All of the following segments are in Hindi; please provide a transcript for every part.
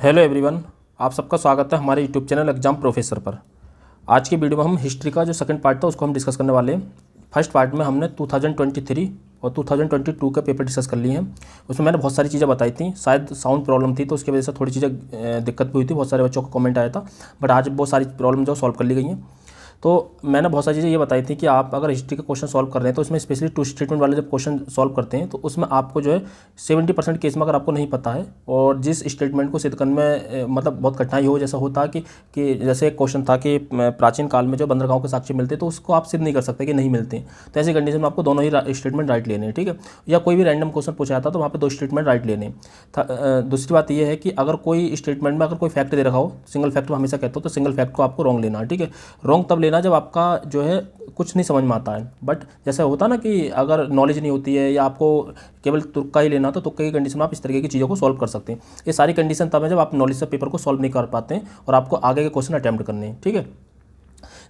हेलो एवरीवन, आप सबका स्वागत है हमारे यूट्यूब चैनल एग्जाम प्रोफेसर पर। आज की वीडियो में हम हिस्ट्री का जो सेकंड पार्ट था उसको हम डिस्कस करने वाले हैं। फर्स्ट पार्ट में हमने 2023 और 2022 का पेपर डिस्कस कर लिए हैं। उसमें मैंने बहुत सारी चीज़ें बताई थी, शायद साउंड प्रॉब्लम थी तो उसकी वजह से थोड़ी चीज़ें दिक्कत भी हुई थी, बहुत सारे बच्चों का कमेंट आया था। बट आज बहुत सारी प्रॉब्लम जो सॉल्व कर ली गई हैं। तो मैंने बहुत सारी चीज़ें ये बताई थी कि आप अगर हिस्ट्री का क्वेश्चन सॉल्व कर रहे हैं तो उसमें स्पेशली टू स्टेटमेंट वाले जब क्वेश्चन सॉल्व करते हैं तो उसमें आपको जो है 70% केस में अगर आपको नहीं पता है और जिस स्टेटमेंट को सिद्ध करने में मतलब बहुत कठिनाई हो, जैसा होता कि जैसे एक क्वेश्चन था कि प्राचीन काल में जो बंदरगाहों के साक्ष्य मिलते तो उसको आप सिद्ध नहीं कर सकते कि नहीं मिलते हैं। तो ऐसी कंडीशन में आपको दोनों ही स्टेटमेंट राइट लेने हैं, ठीक है। या कोई भी रैंडम क्वेश्चन पूछा जाता तो वहाँ पे दो स्टेटमेंट राइट लेने हैं। दूसरी बात यह है कि अगर कोई स्टेटमेंट में अगर कोई फैक्ट दे रखा हो, सिंगल फैक्ट मैं हमेशा कहता हूँ, तो सिंगल फैक्ट को आपको रॉन्ग लेना है, ठीक है। रॉन्ग तब लेना जब आपका जो है कुछ नहीं समझ में आता है। बट जैसा होता है ना कि अगर नॉलेज नहीं होती है या आपको केवल तुक्का ही लेना, तो तुक्के की कंडीशन में आप इस तरीके की चीज़ों को सॉल्व कर सकते हैं। ये सारी कंडीशन तब है जब आप नॉलेज से पेपर को सॉल्व नहीं कर पाते हैं और आपको आगे के क्वेश्चन अटैम्प्ट करने हैं, ठीक है।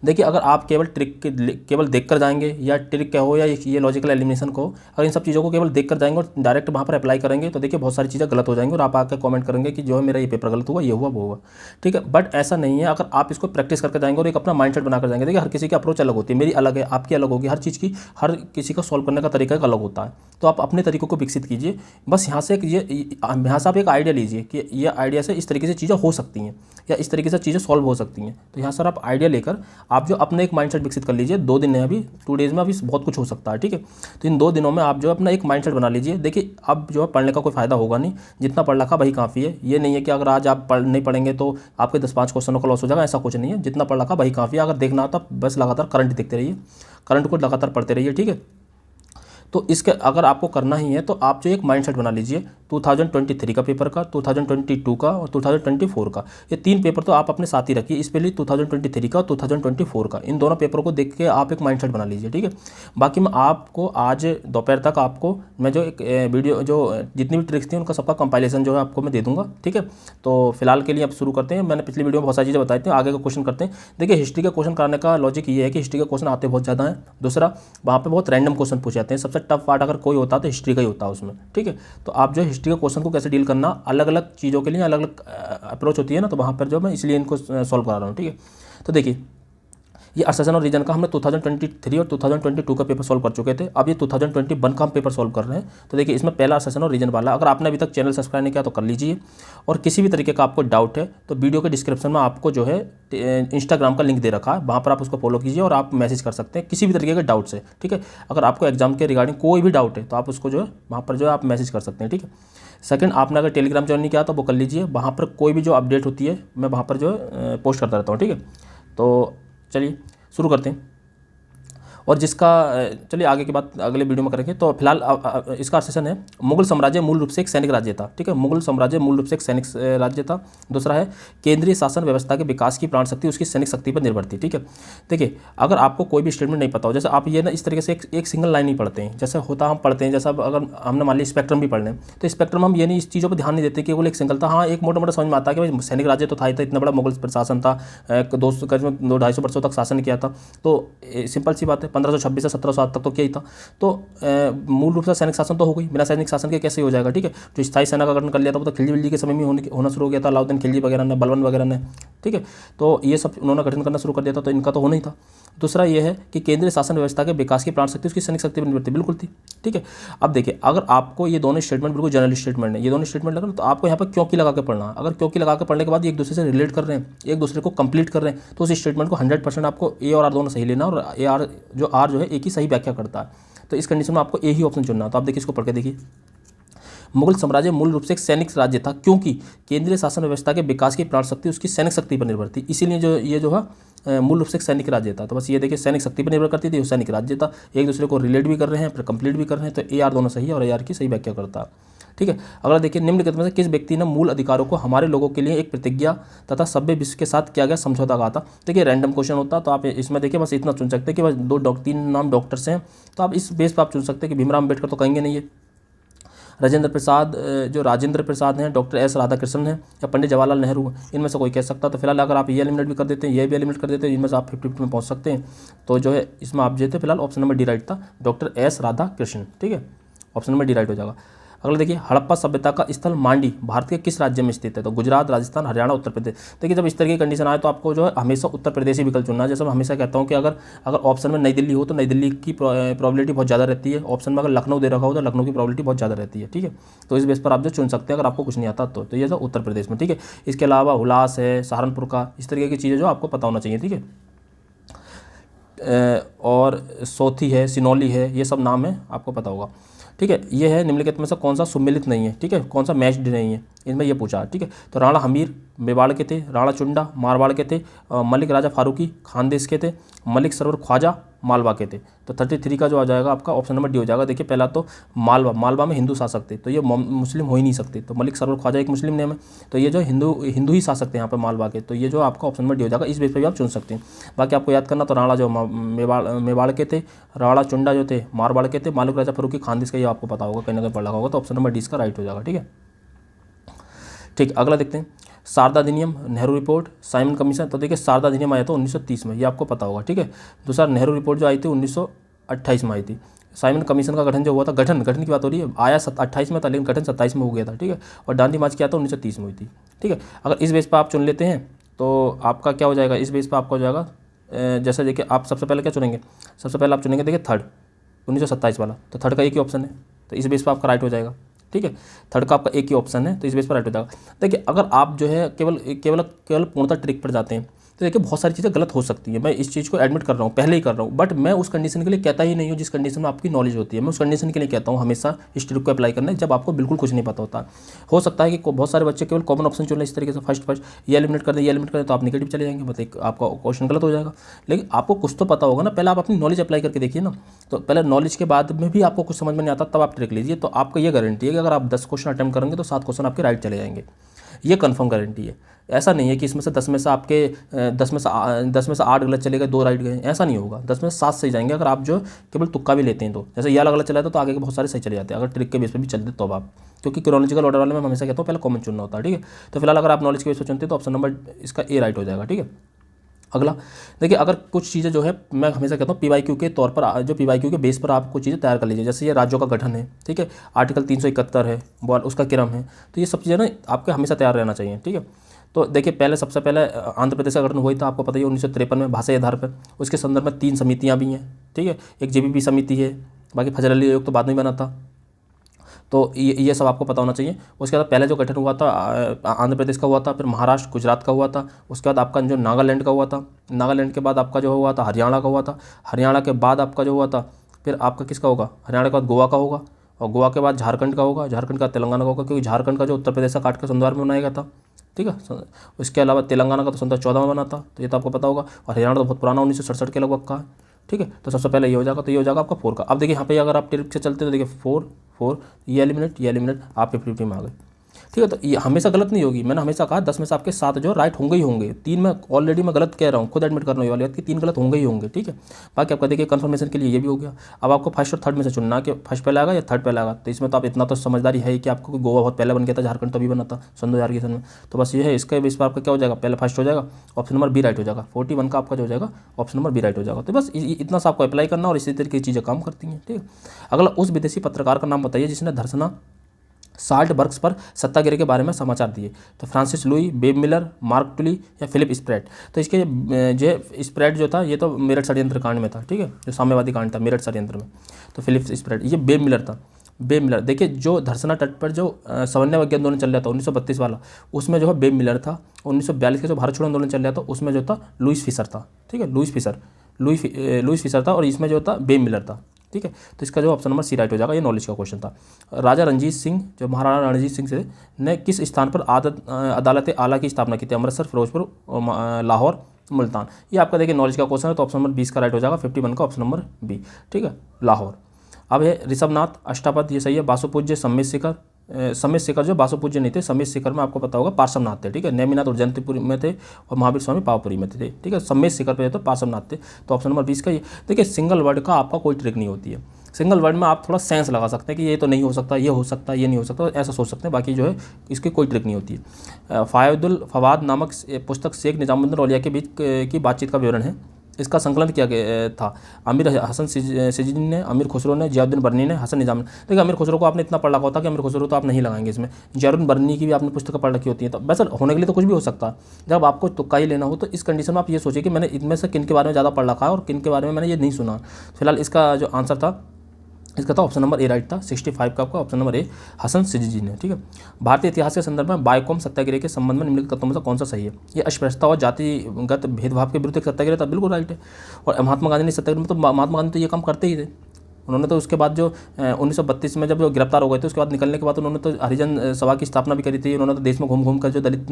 देखिए, अगर आप केवल केवल देख कर जाएंगे या ट्रिक कहो या ये लॉजिकल एलिमिनेशन को, अगर इन सब चीज़ों को केवल देख कर जाएंगे और डायरेक्ट वहाँ पर अप्लाई करेंगे तो देखिए बहुत सारी चीज़ें गलत हो जाएंगी और आप आकर कमेंट करेंगे कि जो है मेरा ये पेपर गलत हुआ, ये हुआ, वो हुआ, ठीक है। बट ऐसा नहीं है। अगर आप इसको प्रैक्टिस करके जाएंगे और एक अपना माइंडसेट बनाकर जाएंगे, देखिए हर किसी की अप्रोच अलग होती है, मेरी अलग है, आपकी अलग होगी, हर चीज़ की हर किसी का सॉल्व करने का तरीका अलग होता है। तो आप अपने तरीकों को विकसित कीजिए। बस यहाँ से यहाँ से आप एक आइडिया लीजिए कि ये आइडिया से इस तरीके से चीज़ें हो सकती हैं या इस तरीके से चीज़ें सॉल्व हो सकती हैं। तो यहाँ सर आप आइडिया लेकर आप जो अपने एक माइंडसेट विकसित कर लीजिए। 2 दिन है, अभी 2 डेज़ में अभी बहुत कुछ हो सकता है, ठीक है। तो इन 2 दिनों में आप जो है अपना एक माइंडसेट बना लीजिए। देखिए, अब जो है पढ़ने का कोई फायदा होगा नहीं, जितना पढ़ रखा वही काफ़ी है। ये नहीं है कि अगर आज आप नहीं पढ़ेंगे तो आपके 10-5 क्वेश्चनों का लॉस हो जाएगा, ऐसा कुछ नहीं है। जितना पढ़ रखा वही काफ़ी है। अगर देखना आता बस लगातार करंट देखते रहिए, करंट को लगातार पढ़ते रहिए, ठीक है। तो इसके अगर आपको करना ही है तो आप जो एक माइंडसेट बना लीजिए 2023 का पेपर का, 2022 का और 2024 का। ये 3 पेपर तो आप अपने साथ ही रखिए, स्पेशली 2023 का और 2024 का। इन दोनों पेपरों को देख के आप एक माइंडसेट बना लीजिए, ठीक है। बाकी मैं आपको आज दोपहर तक आपको मैं जो एक वीडियो जो जितनी भी ट्रिक्स थी उनका सबका कंपाइलेशन जो है आपको मैं दे दूंगा, ठीक है। तो फिलहाल के लिए अब शुरू करते हैं। मैंने पिछली वीडियो में बहुत सारी चीज़ें बताई थी, आगे का क्वेश्चन करते हैं। देखिए, हिस्ट्री का क्वेश्चन कराने का लॉजिक ये है कि हिस्ट्री के क्वेश्चन आते बहुत ज़्यादा हैं। दूसरा, वहाँ पर बहुत रैंडम क्वेश्चन पूछे जाते हैं। सबसे टफ पार्ट अगर कोई होता है तो हिस्ट्री का ही होता है उसमें, ठीक है। तो आप जो हिस्ट्री के क्वेश्चन को कैसे डील करना, अलग अलग चीज़ों के लिए अलग अलग अप्रोच होती है ना, तो वहाँ पर जो मैं इसलिए इनको सॉल्व करा रहा हूँ, ठीक है। तो देखिए, ये असर्शन और रीजन का हमने 2023 और 2022 का पेपर सॉल्व कर चुके थे। अब ये 2021 का हम पेपर सॉल्व कर रहे हैं। तो देखिए, इसमें पहला असर्शन और रीजन वाला, अगर आपने अभी तक चैनल सब्सक्राइब नहीं किया तो कर लीजिए। और किसी भी तरीके का आपको डाउट है तो वीडियो के डिस्क्रिप्शन में आपको जो है इंस्टाग्राम का लिंक दे रखा है, वहाँ पर आप उसको फॉलो कीजिए और आप मैसेज कर सकते हैं किसी भी तरीके के डाउट से, ठीक है। अगर आपको एग्जाम के रिगार्डिंग कोई भी डाउट है तो आप उसको जो है वहाँ पर जो है आप मैसेज कर सकते हैं, ठीक है। सेकंड, आपने अगर टेलीग्राम ज्वाइन नहीं किया तो वो कर लीजिए। वहाँ पर कोई भी जो अपडेट होती है मैं वहाँ पर जो है पोस्ट करता रहता हूँ, ठीक है। तो चलिए शुरू करते हैं। और जिसका चलिए आगे की बात अगले वीडियो में करेंगे। तो फिलहाल इसका सेशन है मुगल साम्राज्य मूल रूप से एक सैनिक राज्य था, ठीक है। मुगल साम्राज्य मूल रूप से एक सैनिक राज्य था। दूसरा है केंद्रीय शासन व्यवस्था के विकास की प्राण शक्ति उसकी सैनिक शक्ति पर निर्भर थी, ठीक है। देखिए, अगर आपको कोई भी स्टेटमेंट नहीं पता हो, जैसे आप ये ना इस तरीके से एक सिंगल लाइन नहीं पढ़ते हैं, जैसे होता हम पढ़ते हैं, जैसा अगर हमने मान लिया स्पेक्ट्रम भी पढ़ लें तो स्पेक्ट्रम हम ये नहीं इस चीज़ों पर ध्यान नहीं देते कि वो एक सिंगल था। हाँ, एक मोटा मोटा समझ में आता है कि भाई सैनिक राज्य तो था ही था, इतना बड़ा मुगल प्रशासन था, 200-250 वर्षों तक शासन किया था। तो सिंपल सी बात है, 1526 से 1707 तक तो क्या ही था। तो मूल रूप से सैनिक शासन तो हो गई, बिना सैनिक शासन के कैसे हो जाएगा, ठीक है। जो स्थायी सेना का गठन कर लिया था वो तो खिलजी विलजी के समय में होना शुरू हो गया था, अलाउद्दीन खिलजी वगैरह ने, बलबन वगैरह ने, ठीक है। तो ये सब उन्होंने गठन करना शुरू कर दिया था, तो इनका तो होना ही था। दूसरा ये है कि केंद्रीय शासन व्यवस्था के विकास की प्राण शक्ति उसकी सैनिक शक्ति पर निर्भर थी, बिल्कुल थी, ठीक है। अब देखिए, अगर आपको ये दोनों स्टेटमेंट बिल्कुल जनरल स्टेटमेंट है, ये दोनों स्टेटमेंट लगा तो आपको यहाँ पर क्योंकि लगा के पढ़ना। अगर क्योंकि लगा के पढ़ने के बाद एक दूसरे से रिलेट कर रहे हैं, एक दूसरे को कंप्लीट कर रहे हैं, तो उस स्टेटमेंट को 100% आपको ए और आर दोनों सही लेना, और ए आर जो है एक ही सही व्याख्या करता है। तो इस कंडीशन में आपको ए ही ऑप्शन चुनना है। तो आप देखिए, इसको पढ़ के देखिए। मुगल साम्राज्य मूल रूप से एक सैनिक राज्य था क्योंकि केंद्रीय शासन व्यवस्था के विकास की प्राण शक्ति उसकी सैनिक शक्ति पर निर्भर थी, इसीलिए जो है मूल रूप से एक सैनिक राज्य था। तो बस ये देखिए, सैनिक शक्ति पर निर्भर करती थी, वो सैनिक राज्य था। एक दूसरे को रिलेट भी कर रहे हैं, फिर कंप्लीट भी कर रहे हैं, तो ए आर दोनों सही है और ए आर की सही व्याख्या करता है, ठीक है। अगला देखिए, निम्नलिखित में से किस व्यक्ति ने मूल अधिकारों को हमारे लोगों के लिए एक प्रतिज्ञा तथा सभ्य विश्व के साथ किया गया समझौता कहा था। देखिए, रैंडम क्वेश्चन होता तो आप इसमें देखिए बस इतना चुन सकते हैं कि बस 3 नाम डॉक्टर्स हैं, तो आप इस बेस पर आप चुन सकते हैं कि भीमराव अम्बेडकर तो कहेंगे नहीं है, राजेंद्र प्रसाद जो राजेंद्र प्रसाद हैं, डॉक्टर एस राधाकृष्णन हैं, या पंडित जवाहरलाल नेहरू, इनमें से कोई कह सकता। तो फिलहाल अगर आप ये एलिमिनेट भी कर देते हैं, ये भी एलिमिनेट कर देते हैं, इनमें से आप 50-50 में पहुंच सकते हैं। तो जो है इसमें आप जो थे फिलहाल ऑप्शन नंबर डी राइट था, डॉक्टर एस राधाकृष्णन, ठीक है। ऑप्शन नंबर डी राइट हो जाएगा। अगला देखिए, हड़प्पा सभ्यता का स्थल मांडी भारत के किस राज्य में स्थित है? तो गुजरात, राजस्थान, हरियाणा, उत्तर प्रदेश। देखिए जब इस तरह की कंडीशन आए तो आपको जो है हमेशा उत्तर प्रदेश ही विकल्प चुनना है। जैसे मैं हमेशा कहता हूँ कि अगर ऑप्शन में नई दिल्ली हो तो नई दिल्ली की प्रोबेबिलिटी बहुत ज़्यादा रहती है। ऑप्शन में अगर लखनऊ दे रखा हो तो लखनऊ की प्रोबेबिलिटी बहुत ज़्यादा रहती है। ठीक है, तो इस बेस पर आप जो चुन सकते हैं अगर आपको कुछ नहीं आता तो ये जो उत्तर प्रदेश में। ठीक है, इसके अलावा हुलास है, सहारनपुर का, इस तरीके की चीज़ें जो आपको पता होना चाहिए। ठीक है, और सोथी है, सिनौली है, ये सब नाम है आपको पता होगा। ठीक है, ये है निम्नलिखित में से कौन सा सुमिलित नहीं है? ठीक है, कौन सा मैच्ड नहीं है, इनमें ये पूछा। ठीक है, तो राणा हमीर मेवाड़ के थे, राणा चुंडा मारवाड़ के थे, मलिक राजा फारूकी खानदेश के थे, मलिक सरवर ख्वाजा मालवा के थे। तो 33 का जो आ जाएगा आपका ऑप्शन नंबर डी हो जाएगा। देखिए पहला तो मालवा में हिंदू शासक थे, तो ये मुस्लिम हो ही नहीं सकते। तो मलिक सरवर ख्वाजा एक मुस्लिम नेम है, तो ये जो हिंदू ही शासक थे यहाँ पर मालवा के, तो ये जो आपका ऑप्शन नंबर डी हो जाएगा। इस बेस पर भी आप चुन सकते हैं। बाकी आपको याद करना, तो राणा जो मेवाड़ के थे, राणा चुंडा जो थे मारवाड़ के थे, मलिक राजा फारूकी खानदेश का, ये आपको पता होगा, कहीं ना कहीं पढ़ा होगा। तो ऑप्शन नंबर डी इसका राइट हो जाएगा। ठीक है, ठीक, अगला देखते हैं, शारदा अधिनियम, नेहरू रिपोर्ट, साइमन कमीशन। तो देखिए शारदा अधिनियम आया था 1930 में, ये आपको पता होगा। ठीक है, दूसरा नेहरू रिपोर्ट जो आई थी 1928 में आई थी। साइमन कमीशन का गठन जो हुआ था, गठन की बात हो रही है, आया 28 में था लेकिन गठन 27 में हो गया था। ठीक है, और दांडी मार्च किया था 1930 में हुई थी। ठीक है, अगर इस बेस पर आप चुन लेते हैं तो आपका क्या हो जाएगा? इस बेस पर आपका हो जाएगा, जैसे देखिए आप सबसे पहले क्या चुनेंगे? सबसे पहले आप चुनेंगे देखिए थर्ड, 1927 वाला, तो थर्ड का एक ही ऑप्शन है, तो इस बेस पर आपका राइट हो जाएगा। ठीक है, थर्ड का आपका एक ही ऑप्शन है, तो इस बेस पर राइट हो जाएगा। देखिए अगर आप जो है केवल पूर्णतः ट्रिक पर जाते हैं तो देखिए बहुत सारी चीज़ें गलत हो सकती है। मैं इस चीज़ को एडमिट कर रहा हूँ, पहले ही कर रहा हूँ, बट मैं उस कंडीशन के लिए कहता ही नहीं हूँ जिस कंडीशन में आपकी नॉलेज होती है। मैं उस कंडीशन के लिए कहता हूँ हमेशा इस ट्रिक को अप्लाई करना है जब आपको बिल्कुल कुछ नहीं पता होता। हो सकता है कि बहुत सारे बच्चे केवल कॉमन ऑप्शन चुन लें इस तरीके से, फर्स्ट ये एलिमिनेट कर दें, तो आप निगेटिव चले जाएंगे, मतलब आपका क्वेश्चन गलत हो जाएगा। लेकिन आपको कुछ तो पता होगा ना, पहले आप अपनी नॉलेज अप्लाई करके देखिए ना। तो पहले नॉलेज के बाद में भी आपको कुछ समझ में नहीं आता तब आप ट्रिक लीजिए, तो आपको ये गारंटी है कि अगर आप 10 क्वेश्चन अटैम्प्ट करेंगे तो 7 क्वेश्चन आपके राइट चले जाएंगे। ये कंफर्म गारंटी है। ऐसा नहीं है कि इसमें से 10 में से आपके 10 में से 8 गलत चले गए, 2 राइट गए, ऐसा नहीं होगा। 10 में से 7 सही जाएंगे अगर आप जो केवल तुक्का भी लेते हैं। तो जैसे ये अलग अलग चला जाता है तो आगे के बहुत सारे सही चले जाते हैं अगर ट्रिक के बेस पे भी चलते तो आप, क्योंकि क्रोनोलॉजिकल ऑर्डर वाले में हमेशा कहता हूँ पहले कॉमन चुनना होता है। ठीक है, तो फिलहाल अगर आप नॉलेज के बेस पर चुनते हैं तो ऑप्शन नंबर इसका ए राइट हो जाएगा। ठीक है, अगला देखिए, अगर कुछ चीज़ें जो है मैं हमेशा कहता हूँ पीवाईक्यू के तौर पर, जो पीवाईक्यू के बेस पर आप कुछ चीज़ें तैयार कर लीजिए। जैसे ये राज्यों का गठन है, ठीक है, आर्टिकल 371 है, उसका क्रम है, तो ये सब चीज़ें ना आपके हमेशा तैयार रहना चाहिए। ठीक है, तो देखिए सबसे पहले आंध्र प्रदेश का गठन हुआ था, आपको पता ही 1953 में भाषा आधार पर। उसके संदर्भ में 3 समितियाँ भी हैं। ठीक है, एक जेबीपी समिति है, बाकी फजल अली आयोग तो बाद में बना था, तो ये सब आपको पता होना चाहिए। उसके बाद पहले जो गठन हुआ था आंध्र प्रदेश का हुआ था, फिर महाराष्ट्र गुजरात का हुआ था, उसके बाद आपका जो नागालैंड का हुआ था, नागालैंड के बाद आपका जो हुआ था हरियाणा का हुआ था, हरियाणा के बाद आपका जो हुआ था फिर आपका किसका होगा? हरियाणा के बाद गोवा का होगा, और गोवा के बाद झारखंड का होगा, झारखंड का तेलंगाना का होगा, क्योंकि झारखंड का जो उत्तर प्रदेश का काट के संविधान में बनाया गया था। ठीक है, उसके अलावा तेलंगाना का तो 2014 में बना था, तो ये तो आपको पता होगा, और हरियाणा तो बहुत पुराना 1967 के लगभग का है। ठीक है, तो सबसे पहले ये हो जाएगा, तो ये हो जाएगा आपका 4 का। अब देखिए यहाँ पे अगर आप ट्रिक से चलते तो देखिए 4 ये एलिमिनेट आप 50-50 में आ गए। ठीक है, तो ये हमेशा गलत नहीं होगी। मैंने हमेशा कहा 10 में से आपके 7 जो राइट होंगे ही होंगे, 3 में ऑलरेडी मैं गलत कह रहा हूँ, खुद एडमिट कर रहा हूँ ये वाली बात कि 3 गलत होंगे ही होंगे। ठीक है, बाकी आपका देखिए कंफर्मेशन के लिए ये भी हो गया। अब आपको फर्स्ट और थर्ड में से चुनना कि फर्स्ट पहले आएगा या थर्ड पहले आएगा। तो इसमें तो आप इतना तो समझदारी है कि आपको गोवा बहुत पहले बन गया था, झारखंड तो अभी बना था सन 2000 के सन में। तो बस ये है, इसका बेस पर आपका क्या हो जाएगा? पहले फर्स्ट हो जाएगा, ऑप्शन नंबर बी राइट हो जाएगा। 41 का आपका जो हो जाएगा ऑप्शन नंबर बी राइट हो जाएगा। तो बस इतना सा आपको अप्लाई करना और इसी तरीके की चीज़ें काम करती हैं। ठीक है, अगला, उस विदेशी पत्रकार का नाम बताइए जिसने धर्सना साल्ट बर्ग्स पर सत्याग्रह के बारे में समाचार दिए। तो Francis Louis, Babe Miller, Mark Tully या फिलिप स्प्रेट। तो इसके जो स्प्रेट जो था ये तो मेरठ षड्यंत्र कांड में था। ठीक है, जो साम्यवादी कांड था मेरठ षड्यंत्र में, तो फिलिप स्प्रेट, ये बेब मिलर था। बेब मिलर देखिए, जो धर्सना तट पर जो समन्वय आंदोलन चल रहा था 1932 वाला, उसमें जो है बेब मिलर था। 1942 का जो भारत छोड़ो आंदोलन चल रहा था उसमें जो था लुईस फिशर था। ठीक है, लुईस फिशर था, और इसमें जो था बेब मिलर था। ठीक है, तो इसका जो ऑप्शन नंबर सी राइट हो जाएगा। ये नॉलेज का क्वेश्चन था। राजा रणजीत सिंह, जो महाराणा रणजीत सिंह से ने किस स्थान पर अदालत आला की स्थापना की थी? अमृतसर, फिरोजपुर, लाहौर, मुल्तान। ये आपका देखिए नॉलेज का क्वेश्चन है, तो ऑप्शन नंबर 20 का राइट हो जाएगा। 51 का ऑप्शन नंबर बी। ठीक है, लाहौर। अब है ऋषभनाथ, अष्टापद, ये सही है। बासुपूज्य, समेत शिखर जो बासुपूज्य नहीं थे, समेत शिखर में आपको पता होगा पार्श्वनाथ थे। ठीक है, नेमिनाथ और जयंतीपुरी में थे, और महावीर स्वामी पावपुरी में थे। ठीक है, समेत शिखर पे तो पार्श्वनाथ थे। तो ऑप्शन नंबर 20 का ये। देखिए सिंगल वर्ड का आपका कोई ट्रिक नहीं होती है। सिंगल वर्ड में आप थोड़ा सेंस लगा सकते हैं कि ये तो नहीं हो सकता, ये हो सकता है, ये नहीं हो सकता, ऐसा सोच सकते हैं। बाकी जो है इसकी कोई ट्रिक नहीं होती है। फायदुल फवाद नामक पुस्तक शेख निजामुद्दीन औलिया के बीच की बातचीत का विवरण है। इसका संकलन किया गया था अमीर हसन सिजीनी ने, अमीर खुसरो ने, जियाउद्दीन बर्नी ने, हसन निजाम ने। देखिए अमीर खुसरो को आपने इतना पढ़ रखा होता कि अमीर खुसरो तो आप नहीं लगाएंगे इसमें। जियाउद्दीन बर्नी की भी आपने पुस्तक पढ़ रखी होती है। तो वैसे होने के लिए तो कुछ भी हो सकता है। जब आपको तुक्का ही लेना हो तो इस कंडीशन में आप ये सोचिए कि मैंने इनमें से किन के बारे में ज़्यादा पढ़ रखा है और किन के बारे में मैंने ये नहीं सुना। फिलहाल इसका जो आंसर था इसका था ऑप्शन नंबर ए राइट था। 65 का आपका ऑप्शन नंबर ए हसन सिजीनी ने। ठीक है, भारतीय इतिहास के संदर्भ में बायकॉम सत्याग्रह के संबंध में निम्नलिखित तत्वों में से कौन सा सही है? ये अस्पृश्यता और जातिगत भेदभाव के विरुद्ध एक सत्याग्रह था, बिल्कुल राइट है। और महात्मा गांधी ने सत्याग्रह में तो महात्मा गांधी तो ये काम करते ही थे। उन्होंने तो उसके बाद जो 1932 में जब गिरफ्तार हो गए थे उसके बाद निकलने के बाद उन्होंने तो हरिजन सभा की स्थापना भी करी थी। उन्होंने तो देश में घूम घूम कर जो दलित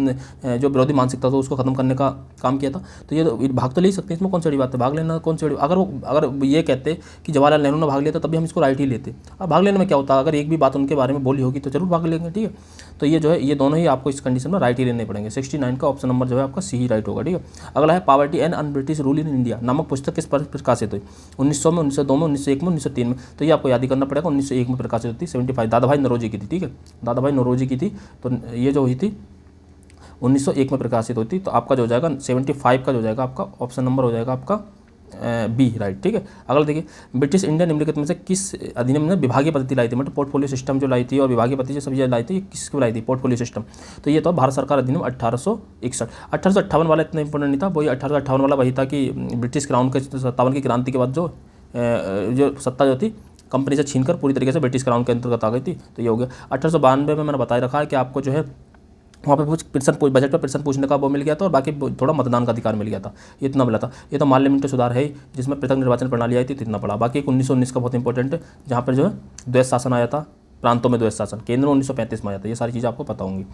जो विरोधी मानसिकता था उसको खत्म करने का काम किया था। तो ये भाग तो ले ही सकते हैं, इसमें कौन सी बड़ी बात है, भाग लेना कौन सी बड़ी। अगर ये कहते कि जवाहरलाल नेहरू ने भाग लिया था तभी हम इसको राइट ही लेते। अब भाग लेने में क्या होता, अगर एक भी बात उनके बारे में बोली होगी तो जरूर भाग लेंगे। ठीक है, तो ये जो है ये दोनों ही आपको इस कंडीशन में राइट ही लेने पड़ेंगे। 69 का ऑप्शन नंबर जो है आपका सी ही राइट होगा। ठीक है, अगला है poverty and un British rule in India नामक पुस्तक किस पर प्रकाशित हुई? 1900 में, 1902 में, 1901 में, 1903 में। तो ये आपको याद ही करना पड़ेगा। 1901 में प्रकाशित होती। 75 दादा भाई नौरोजी की थी। ठीक है, दादा भाई नौरोजी की थी। तो ये जो हुई थी 1901 में प्रकाशित होती। तो आपका जो हो जाएगा 75 का जो जाएगा आपका ऑप्शन नंबर हो जाएगा आपका बी राइट। ठीक है, अगला देखिए ब्रिटिश इंडिया निम्नलिखित में से किस अधिनियम ने विभागीय पद्धति लाई थी? मतलब पोर्टफोलियो सिस्टम जो लाई थी और विभागीय पद्धति जो सब ये लाई थी, ये किसको लाई थी? Portfolio system. तो ये तो भारत सरकार अधिनियम 1861। 1858 वाला इतना इंपॉर्टेंट नहीं था, वही 1858 वाला वही था कि ब्रिटिश क्राउन के 57 की क्रांति के बाद जो सत्ता जो थी कंपनी से छीनकर पूरी तरीके से ब्रिटिश क्राउन के अंतर्गत आ गई थी। तो ये हो गया। 1892 में मैंने बताया रखा है कि आपको जो है वहाँ पे कुछ बजट पर प्रश्न पूछने का वो मिल गया था और बाकी थोड़ा मतदान का अधिकार मिल गया था। ये इतना मिला था। ये तो माल्य मिंटो सुधार है जिसमें पृथक निर्वाचन प्रणाली आई थी, तो इतना पड़ा। बाकी 1919 का बहुत इंपॉर्टेंट है जहाँ पर जो है द्वैध शासन आया था, प्रांतों में द्वैध शासन। केंद्र 1935 में आया था। ये सारी चीज़ें आपको पता होंगी।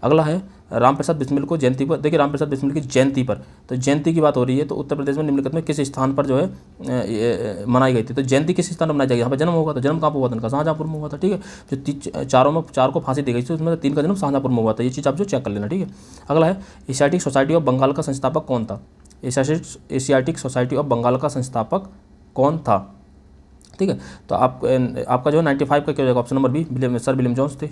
अगला है रामप्रसाद बिस्मिल को जयंती पर। देखिए रामप्रसाद बिस्मिल की जयंती पर, तो जयंती की बात हो रही है। तो उत्तर प्रदेश में निम्नलिखित में किस स्थान पर जो है मनाई गई थी? तो जयंती किस स्थान पर मनाई जाएगी? यहाँ पर जन्म होगा। तो जन्म कहाँ पर हुआ था उनका? शाहजहाँपुर में हुआ था। ठीक है, जो चार को फांसी दी गई थी उसमें 3 का जन्म शाहजहाँपुर में हुआ था। ये चीज़ आप जो चेक कर लेना। ठीक है, अगला है एशियाटिक सोसाइटी ऑफ बंगाल का संस्थापक कौन था? एशियाटिक सोसाइटी ऑफ बंगाल का संस्थापक कौन था? ठीक है, तो आपका जो 95 का क्या हो जाएगा? Option number B sir William Jones थे,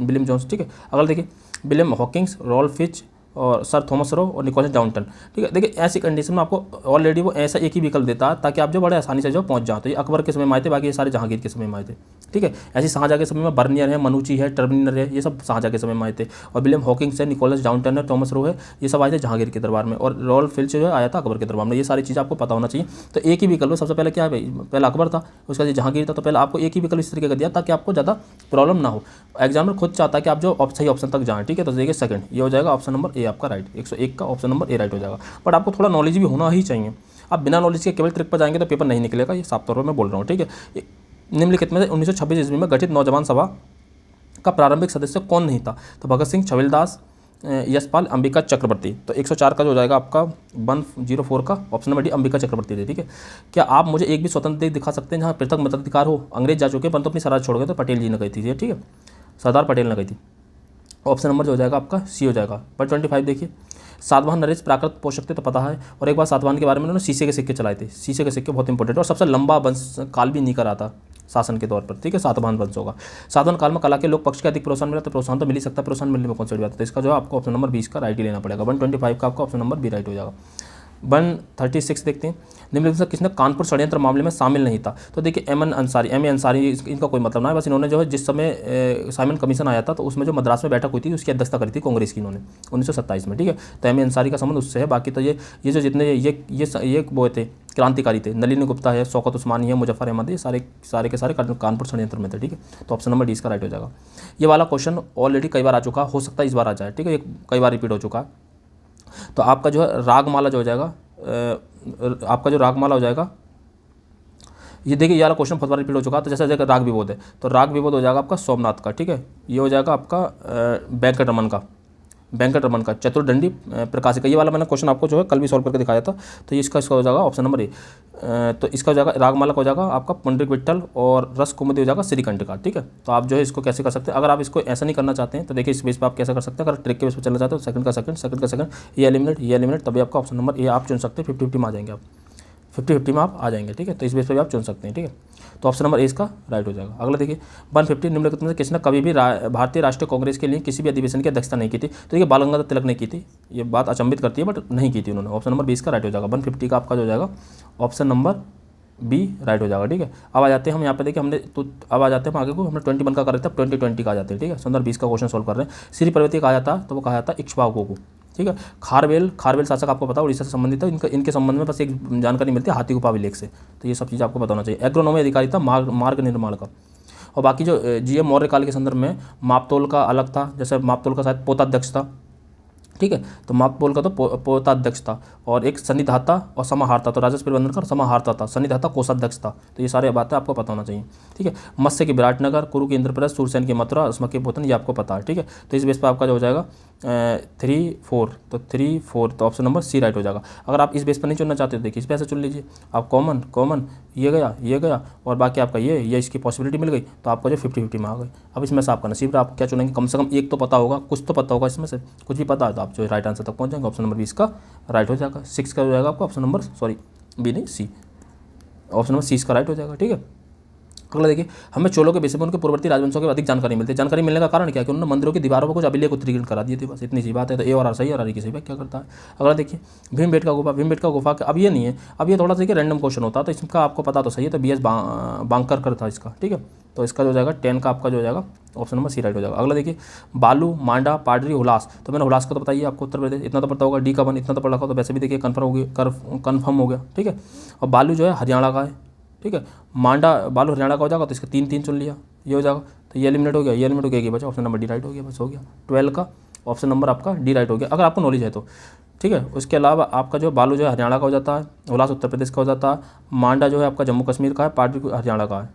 विलियम जोन्स। ठीक है, अगला देखिए विलियम हॉकिंग्स, रॉल्फ फिच और सर थॉमस रो और निकोलस डाउंटन। ठीक है, देखिए ऐसी कंडीशन में आपको ऑलरेडी वो ऐसा एक ही विकल्प देता है ताकि आप जो बड़े आसानी से जो पहुंच जाओ। तो ये अकबर के समय में आए थे, बाकी ये सारे जहांगीर के समय में आए थे। ठीक है, ऐसे शाहजहाँ के समय में बर्नियर है, मनुची है, टर्मिनर है, ये सब शाहजहाँ के समय में आए थे। और विलियम हॉकिंग्स है, निकोलस डाउंटन है, थॉमस रो है, ये सब आए थे जहांगीर के दरबार में। और रॉल्फ फिच जो है आया था अकबर के दरबार में। ये सारी चीज़ आपको पता होना चाहिए। तो एक ही विकल्प सबसे पहले क्या है भाई? पहले अकबर था, उसका जहांगीर था। तो पहले आपको एक ही विकल्प इस तरीके का दिया ताकि आपको ज़्यादा प्रॉब्लम ना हो। एग्जामिनर खुद चाहता है कि आप जो सही ऑप्शन तक जाएं। ठीक है, तो देखिए सेकंड ये हो जाएगा ऑप्शन नंबर ए आपका राइट। 101 का ऑप्शन नंबर ए राइट हो जाएगा। बट आपको थोड़ा नॉलेज भी होना ही चाहिए। आप बिना नॉलेज के केवल ट्रिक पर जाएंगे तो पेपर नहीं निकलेगा। ये साफ तौर पर मैं बोल रहा हूँ। ठीक है, निम्नलिखित में 1926 ईस्वी में गठित नौजवान सभा का प्रारंभिक सदस्य कौन नहीं था? तो भगत सिंह, छविलदास, यशपाल, अंबिका चक्रवर्ती। तो 104 का जो हो जाएगा आपका 104 का ऑप्शन नंबर डी अंबिका चक्रवर्ती थे। ठीक है, क्या आप मुझे एक भी स्वतंत्र देश दिखा सकते हैं जहाँ पृथक मताधिकार हो? अंग्रेज जा चुके हैं परंतु अपनी स्वराज छोड़ गए, तो पटेल जी ने गई थी। ठीक है, सरदार पटेल ने गई थी। ऑप्शन नंबर जो हो जाएगा आपका सी हो जाएगा। 125 देखिए सातवाहन नरेश प्राकृत पोषक थे, तो पता है। और एक बार सातवाहन के बारे में उन्होंने शीशे के सिक्के चलाए थे। शीशे के सिक्के बहुत इंपॉर्टेंट और सबसे लंबा वंश काल भी नहीं करा था शासन के तौर पर। ठीक है, सातवाहन वंश होगा। सातवाहन काल में कला के लोग पक्ष के अधिक प्रोत्साहन मिला, तो प्रोत्साहन तो मिल ही सकता है। प्रोत्साहन मिलने में कौन सी बात है? तो इसका जो है आपको ऑप्शन नंबर 20 का राइट ही लेना पड़ेगा। 125 का आपका ऑप्शन नंबर बी राइट हो जाएगा। 136 देखते हैं निम्नलिखित में किसने कानपुर षड्यंत्र मामले में शामिल नहीं था? तो देखिए एम ए अंसारी इनका कोई मतलब ना है। बस इन्होंने जो है जिस समय साइमन कमीशन आया था तो उसमें जो मद्रास में बैठक हुई थी उसकी अध्यक्षता करी थी कांग्रेस की इन्होंने 1927 में। ठीक है, तो एम ए अंसारी का संबंध उससे है। बाकी तो ये जो जितने ये वो थे क्रांतिकारी थे, नलिनी गुप्ता है, शौकत उस्मानी है, मुजफ्फर अहमद, ये सारे के सारे कानपुर षड्यंत्र में थे। ठीक है, तो ऑप्शन नंबर डी इसका राइट हो जाएगा। ये वाला क्वेश्चन ऑलरेडी कई बार आ चुका, हो सकता है इस बार आ जाए। ठीक है, कई बार रिपीट हो चुका है। तो आपका जो है रागमाला जो हो जाएगा आपका जो रागमाला हो जाएगा, ये देखिए ये वाला क्वेश्चन बहुत बार रिपीट हो चुका है। तो जैसे जगह राग विबोध है तो राग विबोध हो जाएगा आपका सोमनाथ का। ठीक है, ये हो जाएगा आपका वेंकटरमन का चतुर्दंडी प्रकाशिका। ये वाला मैंने क्वेश्चन आपको जो है कल भी सॉल्व करके दिखाया था। तो इसका हो जाएगा ऑप्शन नंबर ए। तो इसका हो जाएगा रागमाला का हो जाएगा आपका पुंडरीक विट्ठल और रस कुमुदी हो जाएगा श्रीकंठ का। ठीक है, तो आप जो है इसको कैसे कर सकते हैं? अगर आप इसको ऐसा नहीं करना चाहते हैं तो देखिए इस बेस पर आप कैसे कर सकते हैं। अगर ट्रिक के बेस पर चलना चाहते हो सेकंड का सेकंड ये एलिमिनेट तभी आपका ऑप्शन नंबर ए आप चुन सकते हैं। 50-50 में आ जाएंगे आप, 50-50 में आप आ जाएंगे। ठीक है, तो इस बेस पर भी आप चुन सकते हैं। ठीक है, तो ऑप्शन नंबर ए इसका राइट हो जाएगा। अगला देखिए 150 निम्नलिखित में से किसने कभी भी भारतीय राष्ट्रीय कांग्रेस के लिए किसी भी अधिवेशन की अध्यक्षता नहीं की थी। तो ये बाल गंगाधर तिलक ने की थी, ये बात अचंभित करती है बट नहीं की थी उन्होंने। ऑप्शन नंबर 20 का राइट हो जाएगा। 150 का आपका जो हो जाएगा ऑप्शन नंबर बी राइट हो जाएगा। ठीक है, अब आ जाते हैं हम यहाँ पे देखिए हमने तो अब आ जाते हैं हम आगे को, हमने 21 का कर रहे थे, 2020 का आ जाते हैं। ठीक है, संदर्भ 20 का क्वेश्चन सॉल्व कर रहे हैं। श्री पर्वतीय कहा जाता है तो वो कहा जाता है इक्ष्वाकुओं को। ठीक है, खारवेल शासक आपको पता है उड़ीसा से संबंधित है। इनके संबंध में बस एक जानकारी मिलती है हाथी गुफा अभिलेख से, तो ये सब चीज़ आपको बताना चाहिए। एग्रोनॉमी अधिकारी था मार्ग निर्माण का। और बाकी जो जीएम मौर्य काल के संदर्भ में मापतोल का अलग था, जैसे मापतोल का शायद पोताध्यक्ष था। ठीक है, तो मापतोल का तो पोताध्यक्ष था, और एक सन्निधाता और समाहर्ता, तो राजस्व प्रबंधन का समाहर्ता था, सन्निधाता कोषाध्यक्ष था। तो ये सारे बातें आपको पता होना चाहिए। ठीक है, मत्स्य की विराटनगर, कुरु की इंद्रप्रस्थ, सूरसेन की मथुरा, अस्मक की पोतन, ये आपको पता है। ठीक है, तो इस बेस पर आपका जो हो जाएगा 3, 4, तो 3, 4, तो ऑप्शन नंबर सी राइट हो जाएगा। अगर आप इस बेस पर नहीं चुनना चाहते तो देखिए इस बेस से चुन लीजिए। आप कॉमन ये गया और बाकी आपका ये इसकी पॉसिबिलिटी मिल गई, तो आपको जो 50-50 में आ गई। अब इसमें से आपका नसीब, आप क्या चुनेंगे, कम से कम एक तो पता होगा, कुछ तो पता होगा इसमें से, कुछ भी पता है तो आप जो राइट आंसर तक पहुंच जाएंगे। ऑप्शन नंबर 20 का राइट हो जाएगा। 6 का हो जाएगा आपका ऑप्शन नंबर, सॉरी बी नहीं सी, ऑप्शन नंबर 30 का राइट हो जाएगा। ठीक है, अगला देखिए हमें चोलों के विषय में उनके पूर्ववर्ती राजवंशों के अधिक जानकारी मिलती है। जानकारी मिलने का कारण क्या है कि उन्होंने मंदिरों की दीवारों पर कुछ अभिलेख उत्कीर्ण करा दिए थे, बस इतनी सी बात है। तो ए और आर सही है और आर की सही क्या करता है। अगला देखिए भीमबेटका गुफा, अब ये नहीं है, अब ये थोड़ा सा रैंडम क्वेश्चन होता है, तो इसका आपको पता तो सही है। तो BS बांकर था इसका। ठीक है, तो इसका जो हो जाएगा 10 का आपका जो हो जाएगा ऑप्शन नंबर सी राइट हो जाएगा। अगला देखिए बालू, मांडा, पाडरी, हुलास, तो मैंने हुलास का तो बताइए आपको उत्तर प्रदेश, इतना तो पता होगा। डी का 1 इतना तो पढ़ा होगा, तो वैसे भी देखिए कन्फर्म हो गया। ठीक है, और बालू जो है हरियाणा का है। ठीक है, मांडा बालू हरियाणा का हो जाएगा, तो इसका 3 चुन लिया, ये हो जाएगा। तो ये एलिमिनेट हो गया, ये एलिमिनेट हो गया, बचा ऑप्शन नंबर डी राइट हो गया, बस हो गया। 12 का ऑप्शन नंबर आपका डी राइट हो गया, अगर आपको नॉलेज है तो। ठीक है, उसके अलावा आपका जो बालू जो है हरियाणा का हो जाता है, हुलास उत्तर प्रदेश का हो जाता है, मांडा जो है आपका जम्मू कश्मीर का है, पाडरी हरियाणा का है।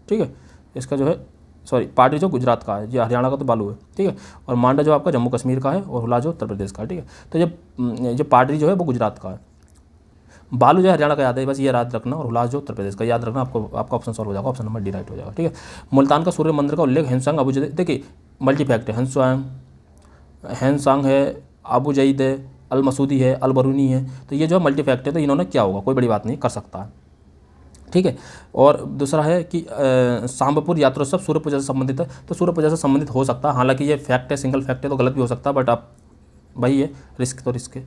ठीक है, इसका जो है सॉरी पाडरी जो गुजरात का है, ये हरियाणा का तो बालू है। ठीक है, और मांडा जो आपका जम्मू कश्मीर का है, और हुलास जो उत्तर प्रदेश का है। ठीक है, तो जो पाडरी जो है वो गुजरात का है, बालू जो हरियाणा का याद है, बस ये याद रखना, और हुलास जो उत्तर प्रदेश का याद रखना, आपका ऑप्शन सॉल्व हो जाएगा, ऑप्शन नंबर डी राइट हो जाएगा। ठीक है, मुल्तान का सूर्य मंदिर का उल्लेख हैंसांग अबूजईद, देखिए मल्टीफैक्ट है, हैंसांग है, अबूजईद है, अल मसूदी है, अल बरूनी है, तो ये जो है मल्टीफैक्ट है, तो इन्होंने क्या होगा, कोई बड़ी बात नहीं, कर सकता है। ठीक है, और दूसरा है कि सांबपुर यात्रोत्सव सूर्य पूजा से संबंधित है, तो सूर्य पूजा से संबंधित हो सकता है, हालांकि ये फैक्ट है, सिंगल फैक्ट है, तो गलत भी हो सकता है, बट आप वही है, रिस्क तो रिस्क है।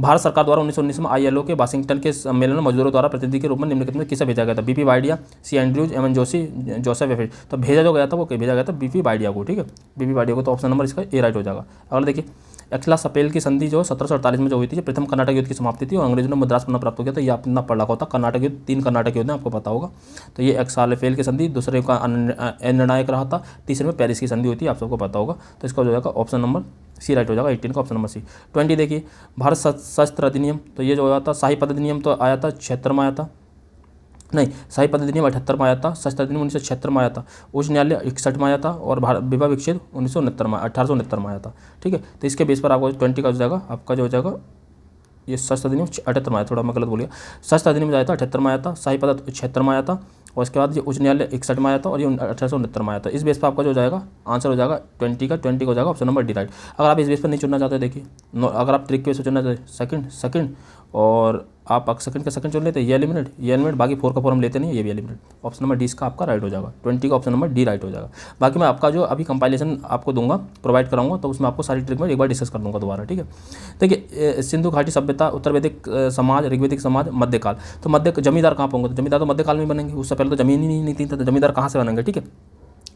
भारत सरकार द्वारा 1919 में ILO के वाशिंगटन के सम्मेलन में मजदूरों द्वारा प्रतिनिधि के रूप में निम्नलिखित में किसे भेजा गया था। BP वाइडिया, C Andrews, MN Joshi, Joseph aphid, तो भेजा जो गया था वो भेजा गया था BP वाइडिया को। ठीक है, BP वाइडिया को, तो ऑप्शन नंबर इसका ए राइट हो जाएगा। अगला देखिए एक्ला सपेल की संधि जो 1748 में जो हुई थी, प्रथम कर्नाटक युद्ध की समाप्ति थी और अंग्रेजों ने मद्रास पन्ना प्राप्त हो गया था। ये आपने पढ़ रखा होता, कर्नाटक युद्ध, 3 कर्नाटक युद्ध आपको पता होगा। तो ये एक्सालेफेल की संधि, दूसरे का निर्णायक रहा था, तीसरे में पेरिस की संधि हुई थी, आप सबको पता होगा। तो इसका जो जाएगा ऑप्शन नंबर सी राइट हो जाएगा। 18 का ऑप्शन नंबर सी। 20 देखिए भारत शस्त्र अधिनियम, तो ये जो आया था, शाही पद अधिनियम तो आया था 76 में आया था, नहीं शाही पद अधिनियम 78 में आया था, शस्त्र अधिनियम 1976 में आया था, उच्च न्यायालय 61 में आया था, और विवाह विच्छेद 1969 में 1869 में आया था। ठीक है, तो इसके बेस पर आपको 20 का हो जाएगा, आपका जो हो जाएगा ये शस्त्र अधिनियम 78 में आया, थोड़ा मैं गलत बोल गया, शस्त्र अधिनियम जो आया था 78 में आया था, शाही पद 76 में आया था, और उसके बाद ये उच्च न्यायालय 61 में आया था, और ये 1869 में आया था। इस बेस पर आपका जो हो जाएगा आंसर हो जाएगा 20 का हो जाएगा ऑप्शन नंबर डी राइट। अगर आप इस बेस पर नहीं चुनना चाहते, देखिए अगर आप ट्रिक के बेस पर चुनना चाहते सेकंड और आप सेकंड का सेकंड चुन लेते, ये एलिमिनेट, बाकी 4 का 4 हम लेते नहीं, ये भी एलिमिनेट। ऑप्शन नंबर डी का आपका राइट हो जाएगा। 20 का ऑप्शन नंबर डी राइट हो जाएगा। बाकी मैं आपका जो अभी कंपाइलेशन आपको दूंगा, प्रोवाइड कराऊंगा, तो उसमें आपको सारी ट्रिक में एक बार डिस्कस कर दूंगा दोबारा। ठीक है, देखिए सिंधु घाटी सभ्यता, उत्तर वैदिक समाज, ऋग्वैदिक समाज, मध्यकाल, तो जमींदार कहाँ होंगे, तो जमींदार तो मध्यकाल में बनेंगे, उससे पहले तो जमीन ही नहीं थी, तो जमींदार कहाँ से बनेंगे। ठीक है,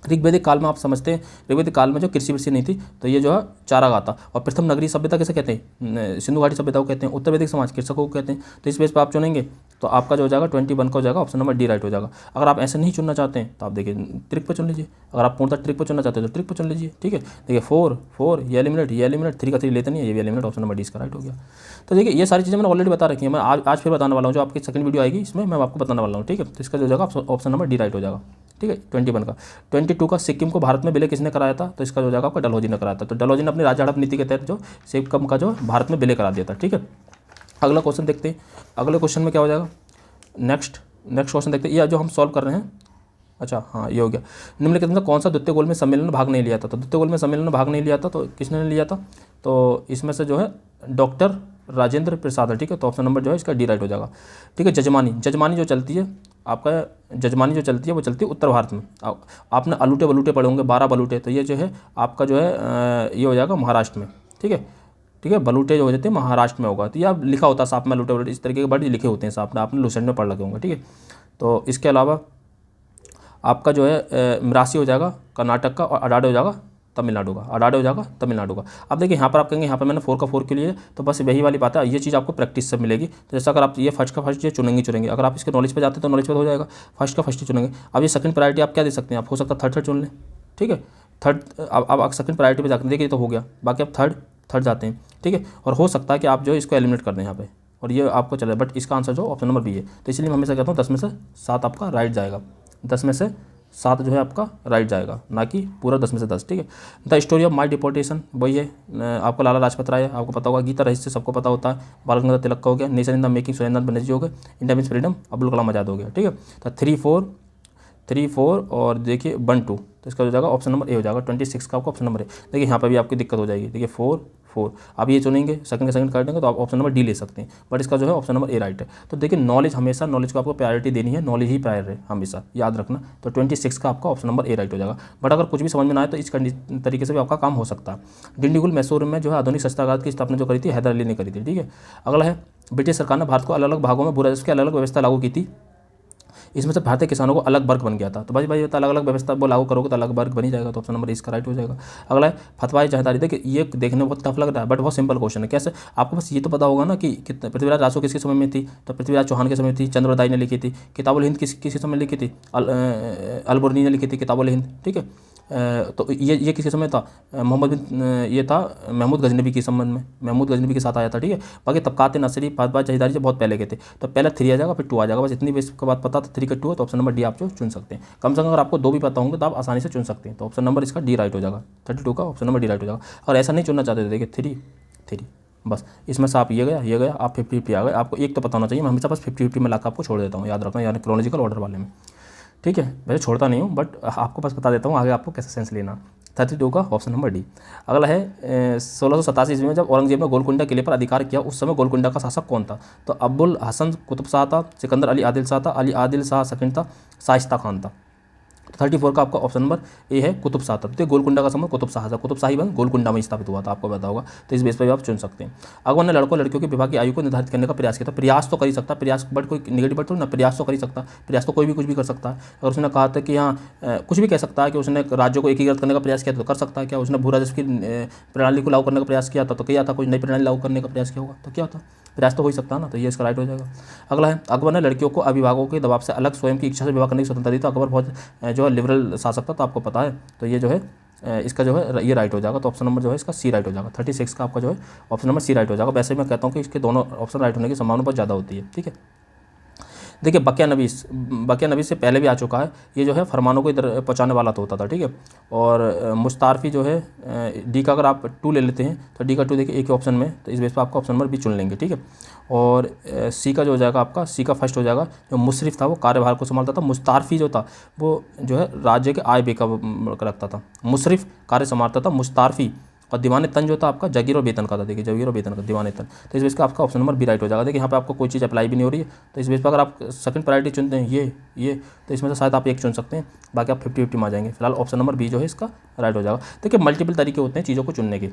ऋग्वैदिक काल में आप समझते हैं, ऋग्वैदिक काल में जो कृषि वृषि नहीं थी, तो ये जो है चारागाह था। और प्रथम नगरीय सभ्यता कैसे कहते हैं, सिंधु घाटी सभ्यता को कहते हैं। उत्तर वैदिक समाज कृषकों को कहते हैं। तो इस बेस पर आप चुनेंगे तो आपका जो हो जाएगा 21 का हो जाएगा, ऑप्शन नंबर डी राइट हो जाएगा। अगर आप ऐसे नहीं चुनना चाहते हैं तो आप देखिए ट्रिक पर चुन लीजिए, अगर आप पूर्णतः ट्रिक पर चुनना चाहते हैं तो ट्रिक पर चुन लीजिए। ठीक है, देखिए 4 ये एलिमिनेट, 3 का 3 लेते नहीं है, ये भी एलिमिनेट, ऑप्शन नंबर डी का राइट हो गया। तो देखिए ये सारी चीज़ें मैंने ऑलरेडी बता रखी है, मैं आज फिर बताने वाला हूँ, जो आपकी सेकंड वीडियो आएगी इसमें मैं आपको बताने वाला हूँ। ठीक है, तो इसका जो हो जाएगा ऑप्शन नंबर डी राइट हो जाएगा। ठीक है, 21 का। 22 का सिक्किम को भारत में विलय किसने कराया था, तो इसका जो जाएगा आपका डलहौजी ने कराया था। तो डलहौजी ने अपनी राज्य हड़प नीति के तहत जो सिक्किम का जो भारत में विलय करा दिया था। ठीक है, अगला क्वेश्चन देखते हैं, अगले क्वेश्चन में क्या हो जाएगा, नेक्स्ट क्वेश्चन देखते हैं, ये जो हम सॉल्व कर रहे हैं। अच्छा हाँ, ये हो गया। निम्नलिखित में कौन सा द्वितीय गोल में सम्मेलन में भाग नहीं लिया था, तो द्वितीय गोल में सम्मेलन में भाग नहीं लिया था, तो किसने लिया था, तो इसमें से जो है डॉक्टर राजेंद्र प्रसाद है। ठीक है, तो ऑप्शन नंबर जो है इसका डी राइट हो जाएगा। ठीक है, जजमानी जो चलती है आपका जजमानी जो चलती है वो चलती है उत्तर भारत में। आपने अलूटे बलूटे पढ़े होंगे, 12 बलूटे, तो ये जो है आपका जो है ये हो जाएगा महाराष्ट्र में। ठीक है, ठीक है, बलूटे जो हो जाते हैं महाराष्ट्र में होगा। तो ये लिखा होता है साफ में अलूटे बलूटे, इस तरीके के वर्ड लिखे होते हैं साफ में, आपने लुसेंट में पढ़ लगे होंगे। ठीक है, तो इसके अलावा आपका जो है मरासी हो जाएगा कर्नाटक का, और अडाडे हो जाएगा तमिलनाडु का, अडाडे हो जाएगा तमिलनाडु का। अब देखिए यहाँ पर आप कहेंगे यहाँ पर मैंने 4 का 4 के लिए, तो बस वही वाली बात है, ये चीज़ आपको प्रैक्टिस से मिलेगी। तो जैसा अगर आप ये फर्स्ट का फर्स्ट ये चुनेंगे, अगर आप इसके नॉलेज पे जाते हैं तो नॉलेज पे हो जाएगा, फर्स्ट का फर्स्ट ही चुनेंगे। अब ये सेकंड प्रायोरिटी आप क्या दे सकते हैं, आप हो सकता है थर्ड चुन लें। ठीक है, थर्ड अब सेकंड प्रायोरिटी पे जाकर देखिए तो हो गया, बाकी आप थर्ड जाते हैं। ठीक है, और हो सकता है कि आप जो इसको एलिमिनेट कर दें यहाँ पे, और ये आपको चले, बट इसका आंसर जो ऑप्शन नंबर बी है। तो इसलिए मैं हमेशा कहता हूँ 10 में से 7 आपका राइट जाएगा, 10 में से 7 जो है आपका राइट जाएगा, ना कि पूरा 10 में से 10। ठीक है, the story of my deportation वही है, आपको लाला लाजपत राय आपको पता होगा, गीता रहस्य सबको पता होता है, बाल गंगाधर तिलक का हो गया, nation in the making Surendra Nath Banerjee हो गए, India means freedom Abdul Kalam Azad हो गया। ठीक है, तो 3 4 और देखिए 1 2, तो इसका हो जाएगा ऑप्शन नंबर ए हो जाएगा। 26 का आपका ऑप्शन नंबर है। देखिए यहाँ पर भी आपकी दिक्कत हो जाएगी, देखिए 4 4, अब ये चुनेंगे सेकंड कर देंगे तो आप ऑप्शन नंबर डी ले सकते हैं, बट इसका जो है ऑप्शन नंबर ए राइट है। तो देखिए नॉलेज हमेशा, नॉलेज को आपको प्रायोरिटी देनी है, नॉलेज ही प्रायर है हमेशा, याद रखना। तो 26 का आपका ऑप्शन नंबर ए राइट हो जाएगा। बट अगर कुछ भी समझ में ना आए तो इस तरीके से भी आपका काम हो सकता है। डिंडीगुल मैसूर में जो है आधुनिक शस्त्रागार की स्थापना जो करी थी हैदर अली ने करी थी। ठीक है, अगला है ब्रिटिश सरकार ने भारत को अलग अलग भागों में भू राजस्व की अलग अलग व्यवस्था लागू की थी, इसमें से भारतीय किसानों को अलग वर्ग बन गया था। तो भाई अलग अलग व्यवस्था वो लागू करोगे तो अलग वर्ग बन ही जाएगा, तो ऑप्शन नंबर इसका राइट हो जाएगा। अगला है फतवाए जहादारी। देखिए ये देखने में बहुत टफ लग रहा है, बट बहुत सिंपल क्वेश्चन है। कैसे, आपको बस ये तो पता होगा ना कि पृथ्वीराज रासो किसके समय में थी, तो पृथ्वीराज चौहान के समय थी, चंद्रवरदाई ने लिखी थी। किताबुल हिंद किसके समय लिखी थी, अलबुर्नी ने लिखी थी किताबुल हिंद। ठीक है, तो ये किसके समय था, मोहम्मद बिन ये था महमूद गजनबी के संबंध में, महमूद गजनबी के साथ आया था। ठीक है, बाकी तबकात नसरी फतवाए जहादारी से बहुत पहले के थे, तो पहले 3 आ जाएगा फिर 2 आ जाएगा, बस इतनी बेस के बाद पता था 3 का 2 है, तो ऑप्शन नंबर डी आप जो चुन सकते हैं। कम से कम अगर आपको 2 भी पता होंगे तो आप आसानी से चुन सकते हैं, तो ऑप्शन नंबर इसका डी राइट हो जाएगा। 32 का ऑप्शन नंबर डी राइट हो जाएगा। और ऐसा नहीं चुनना चाहते थे, देखिए 3 बस इसमें से आप ये गया आप 50-50 आ गए। आपको एक तो पता होना चाहिए, मैं हमेशा बस 50-50 में लाकर आपको छोड़ देता हूँ, याद रखना, यानी क्रोनोलॉजिकल ऑर्डर वाले में। ठीक है, वैसे छोड़ता नहीं हूँ, बट आपको बस बता देता हूँ आगे आपको कैसे सेंस लेना। 32 का ऑप्शन नंबर डी। अगला है 1687 ईस्वी में जब औरंगजेब ने गोलकुंडा किले पर अधिकार किया, उस समय गोलकुंडा का शासक कौन था, तो अब्बुल हसन कुतुब शाह था, सिकंदर अली आदिल शाह था, अली आदिल शाह सेकंड था, शाइस्ता खान था। 34 का आपका ऑप्शन नंबर ए है कुतुब शाह था। तो गोलकुंडा का समय कुतुब शाह था, कुतुब शाही बंद गोलकुंडा में स्थापित हुआ था, आपको पता होगा, तो इस बेस पर भी आप चुन सकते हैं। अकबर ने लड़कों लड़कियों के विवाह की आयु को निर्धारित करने का प्रयास किया था। प्रयास तो कर ही सकता, प्रयास बट कोई नेगेटिव बट थोड़ी ना, प्रयास तो कर ही सकता, प्रयास तो कोई भी कुछ भी कर सकता है। अगर उसने कहा था कि हाँ कुछ भी कह सकता है कि उसने राज्यों को एकीकृत करने का प्रयास किया था, तो कर सकता है। क्या उसने भू राजस्व की प्रणाली को लागू करने का प्रयास किया था, तो किया था। कोई नई प्रणाली लागू करने का प्रयास किया होगा तो क्या था, प्रयास तो हो ही सकता है ना, तो ये इसका राइट हो जाएगा। अगला है अकबर ने लड़कियों को अभिभावकों के दबाव से अलग स्वयं की इच्छा से विवाह करने की स्वतंत्रता दी। तो अकबर बहुत जो है लिबरल शासक था, तो आपको पता है, तो ये जो है इसका जो है ये राइट हो जाएगा। तो ऑप्शन नंबर जो है इसका सी राइट हो जाएगा। 36 का आपका जो है ऑप्शन नंबर सी राइट हो जाएगा। वैसे मैं कहता हूँ कि इसके दोनों ऑप्शन राइट होने की संभावना बहुत ज़्यादा होती है। ठीक है, देखिए बकिया नवीस से पहले भी आ चुका है। ये जो है फरमानों को इधर पहुँचाने वाला तो होता था। ठीक है, और मुस्तारफी जो है डी का अगर आप 2 ले लेते हैं तो डी का 2 देखिए एक ही ऑप्शन में, तो इस बेस पर आपका ऑप्शन नंबर भी चुन लेंगे। ठीक है, और सी का जो हो जाएगा आपका सी का फर्स्ट हो जाएगा। जो मुशरिफ था वो कार्यभार को संभालता था, मुस्तारफी जो था वो जो है राज्य के आय व्यय का रखता था। मुशरिफ कार्य संभालता था, मुस्तारफी और दीवाने तन जो था आपका जागीर और वेतन का था। देखिए जागीर और वेतन का दीवाने तन, तो इस बेस का आपका ऑप्शन नंबर बी राइट हो जाएगा। देखिए यहाँ पे आपको कोई चीज़ अप्लाई भी नहीं हो रही है, तो इस बेस पर अगर आप सेकंड प्रायोरिटी चुनते हैं ये तो इसमें से शायद आप एक चुन सकते हैं, बाकी आप 50-50 में आ जाएंगे। फिलहाल ऑप्शन नंबर बी जो है इसका राइट हो जाएगा। देखिए मल्टीपल तरीके होते हैं चीज़ों को चुनने के।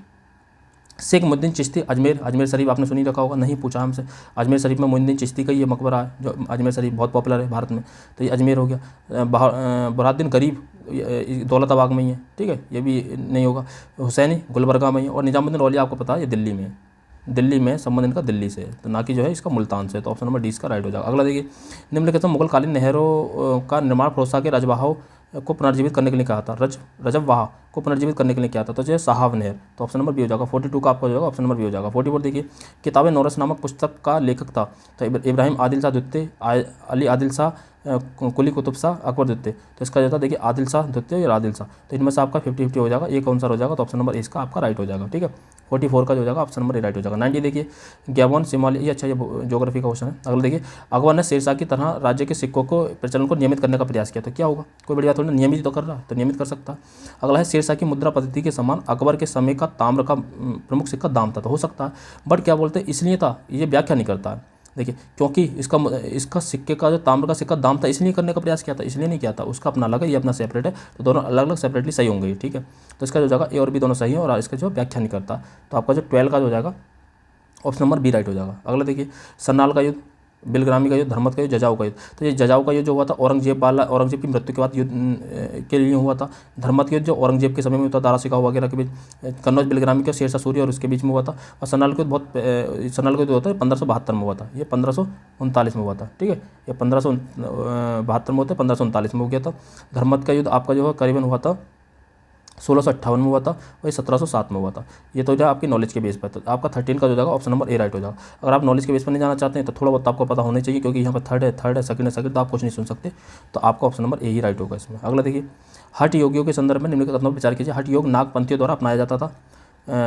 शेख मुद्दीन चिश्ती अजमेर शरीफ आपने सुनी रखा होगा, नहीं पूछा हमसे। अजमेर शरीफ में मुद्दीन चिश्ती का ये मकबरा है, जो अजमेर शरीफ बहुत पॉपुलर है भारत में, तो ये अजमेर हो गया। बहाउद्दीन गरीब दौलताबाग में ही है। ठीक है, ये भी नहीं होगा। हुसैनी गुलबर्गा में ही, और निजामुद्दीन औलिया आपको पता है ये दिल्ली में है, दिल्ली में संबंध इनका दिल्ली से, तो ना कि जो है इसका मुल्तान से, तो ऑप्शन नंबर डी इसका राइट हो जाएगा। अगला देखिए निम्नलिखित मुगल कालीन नहरों का निर्माण फिरोज के रजवाहों को पुनर्जीवित करने के लिए कहा था। रजब वाह को पुनर्जीवित करने के लिए क्या था, तो जो है साहब नहर, तो ऑप्शन नंबर बी हो जाएगा। 42 का आपका हो जाएगा ऑप्शन नंबर बी हो जाएगा। 44 देखिए किताब नौरस नामक पुस्तक का लेखक था, तो इब्राहिम आदिल शाह द्वितीय, अली आदिल शाह, कुली कुतुब शाह, अकबर द्वितीय, तो इसका जो था देखिए आदिल शाह द्वितीय और आदिल शाह, तो इनमें से आपका 50-50 हो जाएगा, एक आंसर हो जाएगा, तो ऑप्शन नंबर इसका आपका राइट हो जाएगा। ठीक है, 44 का जो हो जाएगा ऑप्शन नंबर ए राइट हो जाएगा। 90 देखिए गैबन सिमाली, ये अच्छा ये ज्योग्राफी का क्वेश्चन है। अगला देखिए अकबर ने शेरशाह की तरह राज्य के सिक्कों को प्रचलन को नियमित करने का प्रयास किया, तो क्या होगा, कोई बड़ी बात थोड़ी, नियमित तो कर रहा, तो नियमित कर सकता। अगला है शेरशाह की मुद्रा पद्धति के समान अकबर के समय का ताम्र का प्रमुख सिक्का दाम था, तो हो सकता है, बट क्या बोलते हैं इसलिए था, ये व्याख्या नहीं करता है। देखिए क्योंकि इसका सिक्के का जो ताम्र का सिक्का दाम था इसलिए करने का प्रयास किया था, इसलिए नहीं किया था, उसका अपना अलग है, ये अपना सेपरेट है, तो दोनों अलग अलग सेपरेटली सही होंगे, ठीक है। तो इसका जो जाएगा ए और बी दोनों सही है और इसका जो व्याख्या नहीं करता, तो आपका जो 12 का जो जाएगा ऑप्शन नंबर बी राइट हो जाएगा। अगला देखिए सन्नाल का युद्ध, बिलग्रामी का युद्ध, धर्मत का युद्ध, जजाऊ का युद्ध। तो ये जजाऊ का युद्ध जो हुआ था औरंगजेब की मृत्यु के बाद युद्ध के लिए हुआ था। धर्मत का युद्ध जो औरंगजेब के समय में हुआ था, दारा सिकोह वगैरह के बीच, कन्नौज बिलग्रामी का शेरशाह सूरी और उसके बीच में हुआ था। और सन्नाल का युद्ध सन्नाल का युद्ध होता है 1572 में हुआ था, ये 1539 में हुआ था, ठीक है। ये 1572 में होता है, 1539 में हो गया था। धर्मत का युद्ध आपका जो है करीबन हुआ था 1658 में हुआ था और ये 1707 में हुआ था। ये तो जो आपकी नॉलेज के बेस पर, तो आपका 13 का जो जाएगा ऑप्शन नंबर ए राइट हो जाएगा। अगर आप नॉलेज के बेस पर नहीं जाना चाहते हैं तो थोड़ा बहुत आपको पता होना चाहिए, क्योंकि यहाँ पर थर्ड है, सेकंड तो आप कुछ नहीं सुन सकते, तो आपका option number A he right होगा इसमें। अगला देखिए हठ योगियों के संदर्भ में निम्नलिखित कथनों पर विचार कीजिए। हठ योग नागपंथियों द्वारा अपनाया जाता था,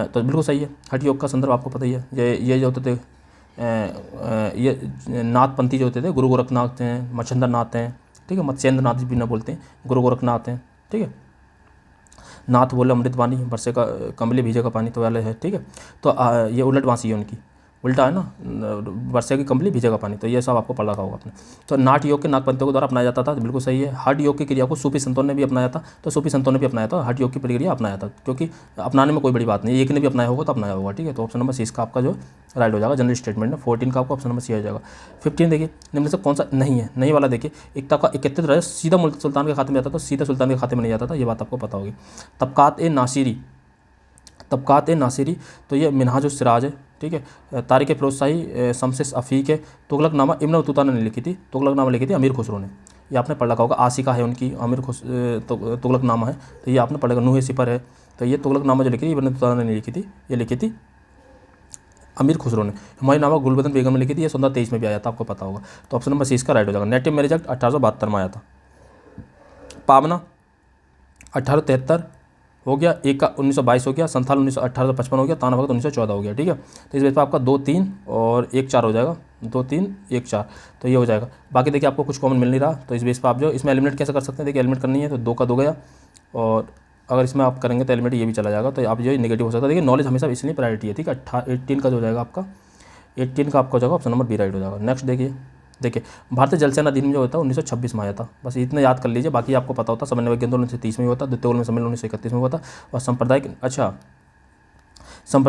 तो बिल्कुल सही है। हठ योग का संदर्भ आपको पता ही है, ये जो होते थे ये नाथपंथी जो होते थे, गुरु गोरखनाथ हैं, मच्छंद्र नाथ हैं, ठीक है, मत्स्येंद्र नाथ भी ना बोलते हैं, गुरु गोरखनाथ हैं, ठीक है। नाथ बोले अमृत वाणी, बरसे का कमले भीजे का पानी तो वाले है, ठीक है। तो ये उलट बांसी है उनकी, उल्टा है ना, वर्षा की कंबली भीजेगा पानी, तो ये सब आपको पढ़ा होगा आपने। तो नाट योग के नागपंथियों के द्वारा अपनाया जाता था, बिल्कुल सही है। हठ योग की क्रिया को सूफी संतों ने भी अपनाया था, तो सूफी संतों ने भी अपनाया था, हठ योग की प्रक्रिया अपनाया था, क्योंकि अपनाने में कोई बड़ी बात नहीं, एक ने भी अपनाया होगा तो अपनाया होगा, ठीक है। तो ऑप्शन नंबर सी इसका आपका जो राइट हो जाएगा जनरल स्टेटमेंट में। 14 का आपका ऑप्शन नंबर सी आ जाएगा। 15 देखिए निम्न से कौन सा नहीं है, नहीं वाला देखिए, एक का 31 रहा सीधा मुल्क सुल्तान के खाते में जाता था, सीधा सुल्तान के खाते में नहीं जाता था, ये बात आपको पता होगी। तबकात ए नासिरी, तो ये मिनहाजुस सिराज है, ठीक है। तारिक फिरोजशाही शमसिस अफ़ीक है। तुगलकनामा इब्न बतूता ने लिखी थी, तुगलकनामा लिखी थी अमीर खुसरो ने, ये आपने पढ़ रखा होगा। आसिका है उनकी, तुगलकनामा है, तो ये आपने पढ़ेगा। नूह सिपर है, तो ये तुगलकनामा जो लिखी थी इब्न बतूता ने लिखी थी, ये लिखी थी अमीर खुसरो ने। हुमायूं नामा गुलबदन बेगम ने लिखी थी, ये 1723 में भी आया था, आपको पता होगा। तो ऑप्शन नंबर सी इसका राइट हो जाएगा। नेटिव मैरिज एक्ट 1872 में आया था। पाबना 1873 हो गया, एक का 1922 हो गया, संथाल 1855 हो गया, ताना भगत 1914 हो गया, ठीक है। तो इस बेस पर आपका 2, 3 और 1, 4 हो जाएगा, 2, 3, 1, 4, तो ये हो जाएगा। बाकी देखिए आपको कुछ कॉमन मिल नहीं रहा, तो इस बेस पर आप जो इसमें एलिमिनेट कैसे कर सकते हैं, देखिए एलिमिनेट करनी है तो 2 का 2 गया, और अगर इसमें आप करेंगे तो एलिमिनेट ये भी चला जाएगा, तो आप जो नेगेटिव हो सकता है। देखिए नॉलेज हमेशा इसलिए प्रायोरिटी है, ठीक है। 18 का जो हो जाएगा आपका, 18 का आपका हो जाएगा ऑप्शन नंबर बी राइट हो जाएगा। नेक्स्ट देखिए भारतीय जल सेना अधिनियम जो होता है 1926 में आया था, बस इतना याद कर लीजिए, बाकी आपको पता होता। समन्वय आंदोलन 1930 में हुआ था, द्वितीय में सम्मेलन 1931 में हुआ था, और सांप्रदायिक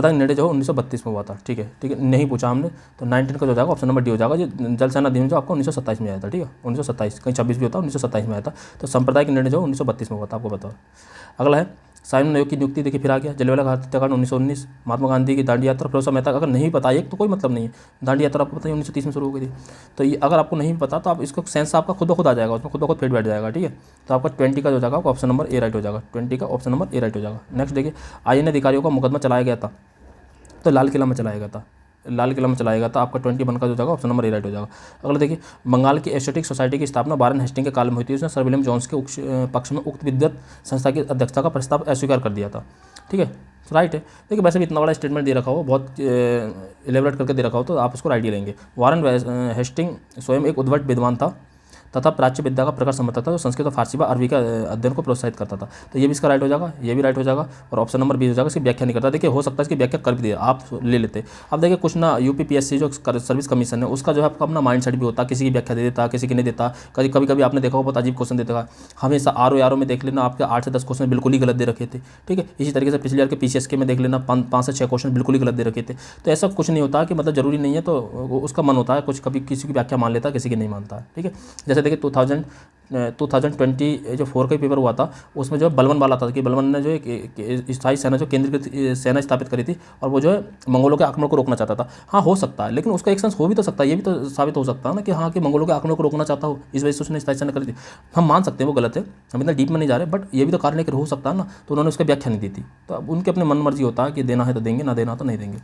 निर्णय जो 1932 में हुआ था, ठीक है, नहीं पूछा हमने, तो 19 का जो जाएगा ऑप्शन नंबर डी हो जाएगा। जो जल सेना अधिनियम जो आपको 1927 में आया था, ठीक है, 1927, कहीं 26 भी होता है, 1927 में आया था। तो सांप्रदायिक निर्णय जो 1932 में हुआ था, आपको बताओ। अगला है साइमन आयोग की नियुक्ति, देखिए फिर आ गया। जलियांवाला बाग हत्याकांड 1919, महात्मा गांधी की दांडी यात्रा, फिरोज शाह मेहता। अगर नहीं पता एक तो कोई मतलब नहीं है, दांडी यात्रा आपको पता है 1930 में शुरू हो गई थी, तो ये अगर आपको नहीं पता तो आप इसको सेंस आपका खुद ब खुद आ जाएगा, उसमें खुद ब खुद फिट बैठ जाएगा, ठीक है। तो आपका 20 का जो जाएगा ऑप्शन नंबर ए राइट हो जाएगा, 20 का ऑप्शन नंबर ए राइट हो जाएगा। नेक्स्ट देखिए आईएन अधिकारियों का मुकदमा चलाया गया था, तो लाल किला में चलाया गया था, आपका 21 का जो जाएगा ऑप्शन नंबर ए राइट हो जाएगा। अगला देखिए बंगाल की एस्थेटिक सोसाइटी की स्थापना वारेन हेस्टिंग के काल में हुई थी, उसने सर विलियम जोन्स के पक्ष में उक्त विद्वत संस्था की अध्यक्षता का प्रस्ताव अस्वीकार कर दिया था, ठीक है, राइट है। देखिए वैसे भी इतना बड़ा स्टेटमेंट दे रखा हो, बहुत एलेबरेट करके दे रखा हो, तो आप इसको राइट ही लेंगे। वारेन हेस्टिंग स्वयं एक उद्भट विद्वान था तथा प्राच्य विद्या का प्रखर समर्थक था, जो संस्कृत और फारसी व अरबी का अध्ययन को प्रोत्साहित करता था, तो ये भी इसका राइट हो जाएगा, ये भी राइट हो जाएगा, और ऑप्शन नंबर बी हो जाएगा। इसकी व्याख्या नहीं करता, देखिए हो सकता है इसकी व्याख्या कर भी दे, आप ले लेते। अब देखिए कुछ ना यूपीपीएससी जो सर्विस कमीशन है उसका जो है आपका अपना माइंड सेट भी होता है, किसी की व्याख्या दे देता, किसी की नहीं देता। कभी कभी आपने देखा हो बहुत अजीब क्वेश्चन देता है, हमेशा आर में देख लेना आपके 8 से 10 क्वेश्चन बिल्कुल ही गलत दे रखे थे, ठीक है। इसी तरीके से पिछले ईयर के पीसीएसके में देख लेना 5 से 6 क्वेश्चन बिल्कुल ही गलत दे रखे थे। तो ऐसा कुछ नहीं होता कि मतलब जरूरी नहीं है, तो उसका मन होता है, कुछ कभी किसी की व्याख्या मान लेता है, किसी की नहीं मानता है, ठीक है। जैसे देखिए 2020 जो 4 का पेपर हुआ था, उसमें जो है बलवन वाला था कि बलवन ने जो एक स्थायी सेना जो केंद्रीकृत सेना स्थापित करी थी, और वो जो है मंगोलों के आक्रमण को रोकना चाहता था। हाँ हो सकता है, लेकिन उसका एक सेंस हो भी तो सकता है, ये भी तो साबित हो सकता है ना कि हाँ कि मंगोलों के आक्रमण को रोकना चाहता हो, इस वजह से उसने स्थायी सेना करी थी। हम मान सकते हैं वो गलत है, हम इतना डीप में नहीं जा रहे, बट ये भी तो कारण है कि हो सकता है ना, तो उन्होंने उसकी व्याख्या नहीं दी थी। तो अब उनके अपने मन मर्जी होता है कि देना है तो देंगे, ना देना तो नहीं देंगे।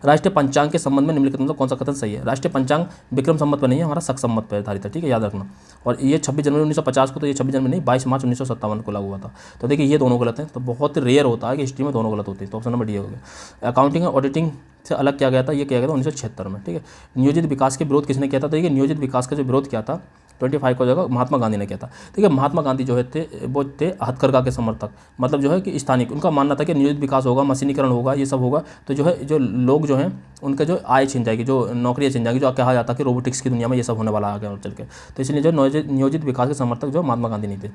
राष्ट्रीय पंचांग के संबंध में निम्नलिखित में कौन सा कथन सही है? राष्ट्रीय पंचांग विक्रम संवत पर नहीं है, हमारा शक संवत पर आधारित है, ठीक है, याद रखना। और ये 26 जनवरी 1950 को, तो ये 26 जनवरी नहीं 22 मार्च 1957 को लागू हुआ था। तो देखिए ये दोनों गलत हैं, तो बहुत रेयर होता है कि हिस्ट्री में दोनों गलत होते हैं, तो ऑप्शन नंबर डी हो गया। अकाउंटिंग और ऑडिटिंग से अलग किया गया था, ये किया गया था 1976 में, ठीक है। नियोजित विकास के विरोध किसने किया था? तो ये नियोजित विकास का जो विरोध किया था 25 का जगह महात्मा गांधी ने किया था। ठीक है, महात्मा गांधी जो है थे वो थे हथकरघा के समर्थक, मतलब जो है कि स्थानिक, उनका मानना था कि नियोजित विकास होगा, मशीनीकरण होगा, ये सब होगा तो जो है जो लोग जो हैं उनका जो आय छिन जाएगी, जो नौकरियाँ छिन जाएगी, जो कहा जाता है कि रोबोटिक्स की दुनिया में ये सब होने वाला आगे और चल के। तो इसलिए जो नियोजित विकास के समर्थक जो महात्मा गांधी नहीं थे।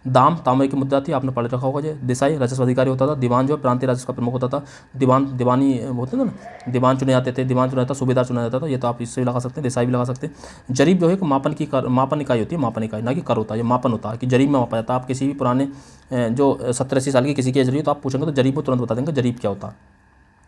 दाम तांबे की मुद्रा थी, आपने पढ़ रखा होगा। जो देसाई राजस्व अधिकारी होता था। दीवान जो प्रांतीय राजस्व का प्रमुख होता था। दीवानी होते थे ना, दीवान चुने जाते थे, दीवान चुना जाता, सूबेदार चुना जाता था। ये तो आप इससे भी लगा सकते हैं, देसाई भी लगा सकते हैं। जरीब जो है मापन इकाई होती है, मापन इकाई ना कि कर होता है, ये मापन होता है कि जरीब में मापा जाता है। आप किसी भी पुराने जो 70-80 साल की किसी की एज रही है तो आप पूछेंगे तो जरीब को तुरंत बता देंगे जरीब क्या होता है।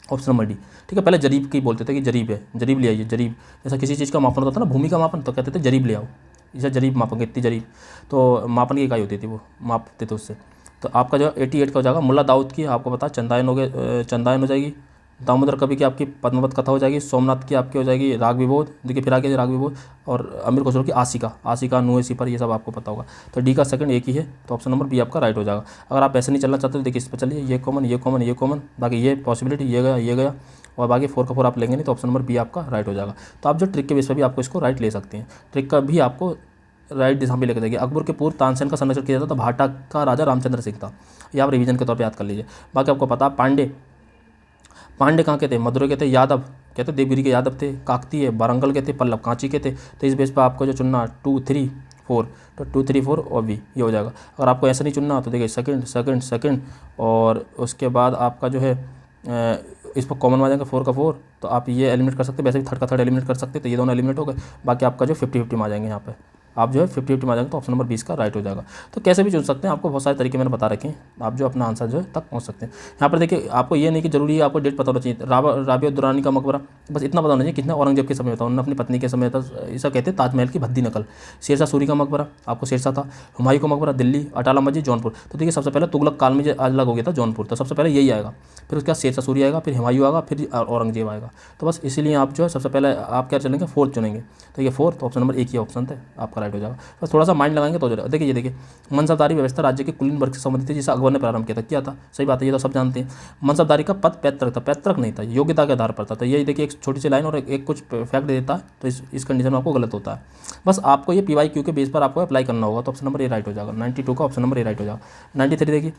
Option number D. ठीक है, पहले जरीब की बोलते थे कि जरीब है, जरीब ले आइए, जरीब। जैसा किसी चीज़ का मापन होता था ना, भूमि का मापन, तो कहते थे जरीब ले आओ, इसे जरीब मापेंगे, इतनी जरीब। तो मापन की इकाई होती थी, वो मापते थे उससे। तो आपका जो 88 का हो जाएगा मुल्ला दाऊद की, आपको पता चंदायन हो गए, चंदायन हो जाएगी। दामोदर कवि की आपकी पद्मावत कथा हो जाएगी। सोमनाथ की आपकी हो जाएगी राग विबोध, देखिए फिर आगे राग विबोध। और अमीर खुसरो की आशिका नुए सिपर, ये सब आपको पता होगा। तो डी का सेकंड एक ही है, तो ऑप्शन नंबर बी आपका राइट हो जाएगा। अगर आप ऐसे नहीं चलना चाहते तो देखिए इस पर चलिए, ये कॉमन, ये कॉमन, ये कॉमन, बाकी ये पॉसिबिलिटी, ये गया, ये गया, और बाकी 4 का 4 आप लेंगे नहीं, तो ऑप्शन नंबर बी आपका राइट हो जाएगा। तो आप जो ट्रिक के बेस पर भी आपको इसको राइट ले सकते हैं, ट्रिक का भी आपको राइट दिशा में लेकर जाएगी। अकबर के पूर्व तानसेन का संरक्षण किया जाता था, भाटा का राजा रामचंद्र सिंह था। ये आप रिवीजन के तौर पे याद कर लीजिए। बाकी आपको पता, पांडे कहाँ के थे, मदुरै के थे। यादव कहते देवगिरी के यादव थे। काकतीय वारंगल के थे। पल्लव कांची के थे। तो इस बेस पर आपको जो चुनना 2, 3, 4, तो 2, 3, 4 और बी ये हो जाएगा। अगर आपको ऐसा नहीं चुनना तो देखिए सेकंड और उसके बाद आपका जो है इस पर कॉमन में आ जाएगा 4 का 4, तो आप ये एलिमिनेट कर सकते हैं। वैसे भी 3rd का 3rd एलिमिनेट कर सकते हैं, तो ये दोनों एलिमिनेट हो गए। बाकी आपका जो 50-50 में आ जाएंगे, यहाँ पे आप जो है 50-50 में आ जाएंगे, तो ऑप्शन नंबर 20 का राइट हो जाएगा। तो कैसे भी चुन सकते हैं, आपको बहुत सारे तरीके मैंने बता रखे हैं, आप जो अपना आंसर जो है तक पहुँच सकते हैं। यहाँ पर देखिए आपको ये नहीं कि जरूरी है आपको डेट पता होना चाहिए। राबिया दुरानी का मकबरा, बस इतना पता होना चाहिए कितना औरंगजेब के समय था, उन्होंने अपनी पत्नी के समय था। ऐसा कहते हैं ताजमहल की भद्दी नकल। शेरशाह सूरी का मकबरा, आपको शेरशाह था। हुमायूं का मकबरा दिल्ली। अटाला मस्जिद जौनपुर। तो देखिए सबसे पहले तुगलक काल में जो अलग हो गया था जौनपुर, तो सबसे पहले यही आएगा, फिर उसके बाद शेरशाह सूरी आएगा, फिर हुमायूं आएगा, फिर औरंगजेब आएगा। तो बस इसीलिए आप जो है सबसे पहले आप क्या चलेंगे, 4th चुनेंगे। तो ये 4th ऑप्शन नंबर 1 ही ऑप्शन थे, आपका राइट हो जाएगा। बस थोड़ा सा माइंड लगाएंगे तो हो जाएगा। देखिए ये देखिए, मनसबदारी व्यवस्था राज्य के कुलीन वर्ग से संबंधित थी, जिसे अकबर ने प्रारंभ किया था। सही बात है, ये तो सब जानते हैं। मनसबदारी का पद पैतृक था, पैतृक नहीं था, योग्यता के आधार पर था। तो यही देखिए एक छोटी सी लाइन और एक कुछ फैक्ट दे देता है, तो इस कंडीशन में आपको गलत होता है। बस आपको ये PYQ के बेस पर आपको अप्लाई करना होगा, तो ऑप्शन नंबर ए राइट हो जाएगा। 92 का ऑप्शन नंबर ए राइट हो जाएगा। 93 देखिए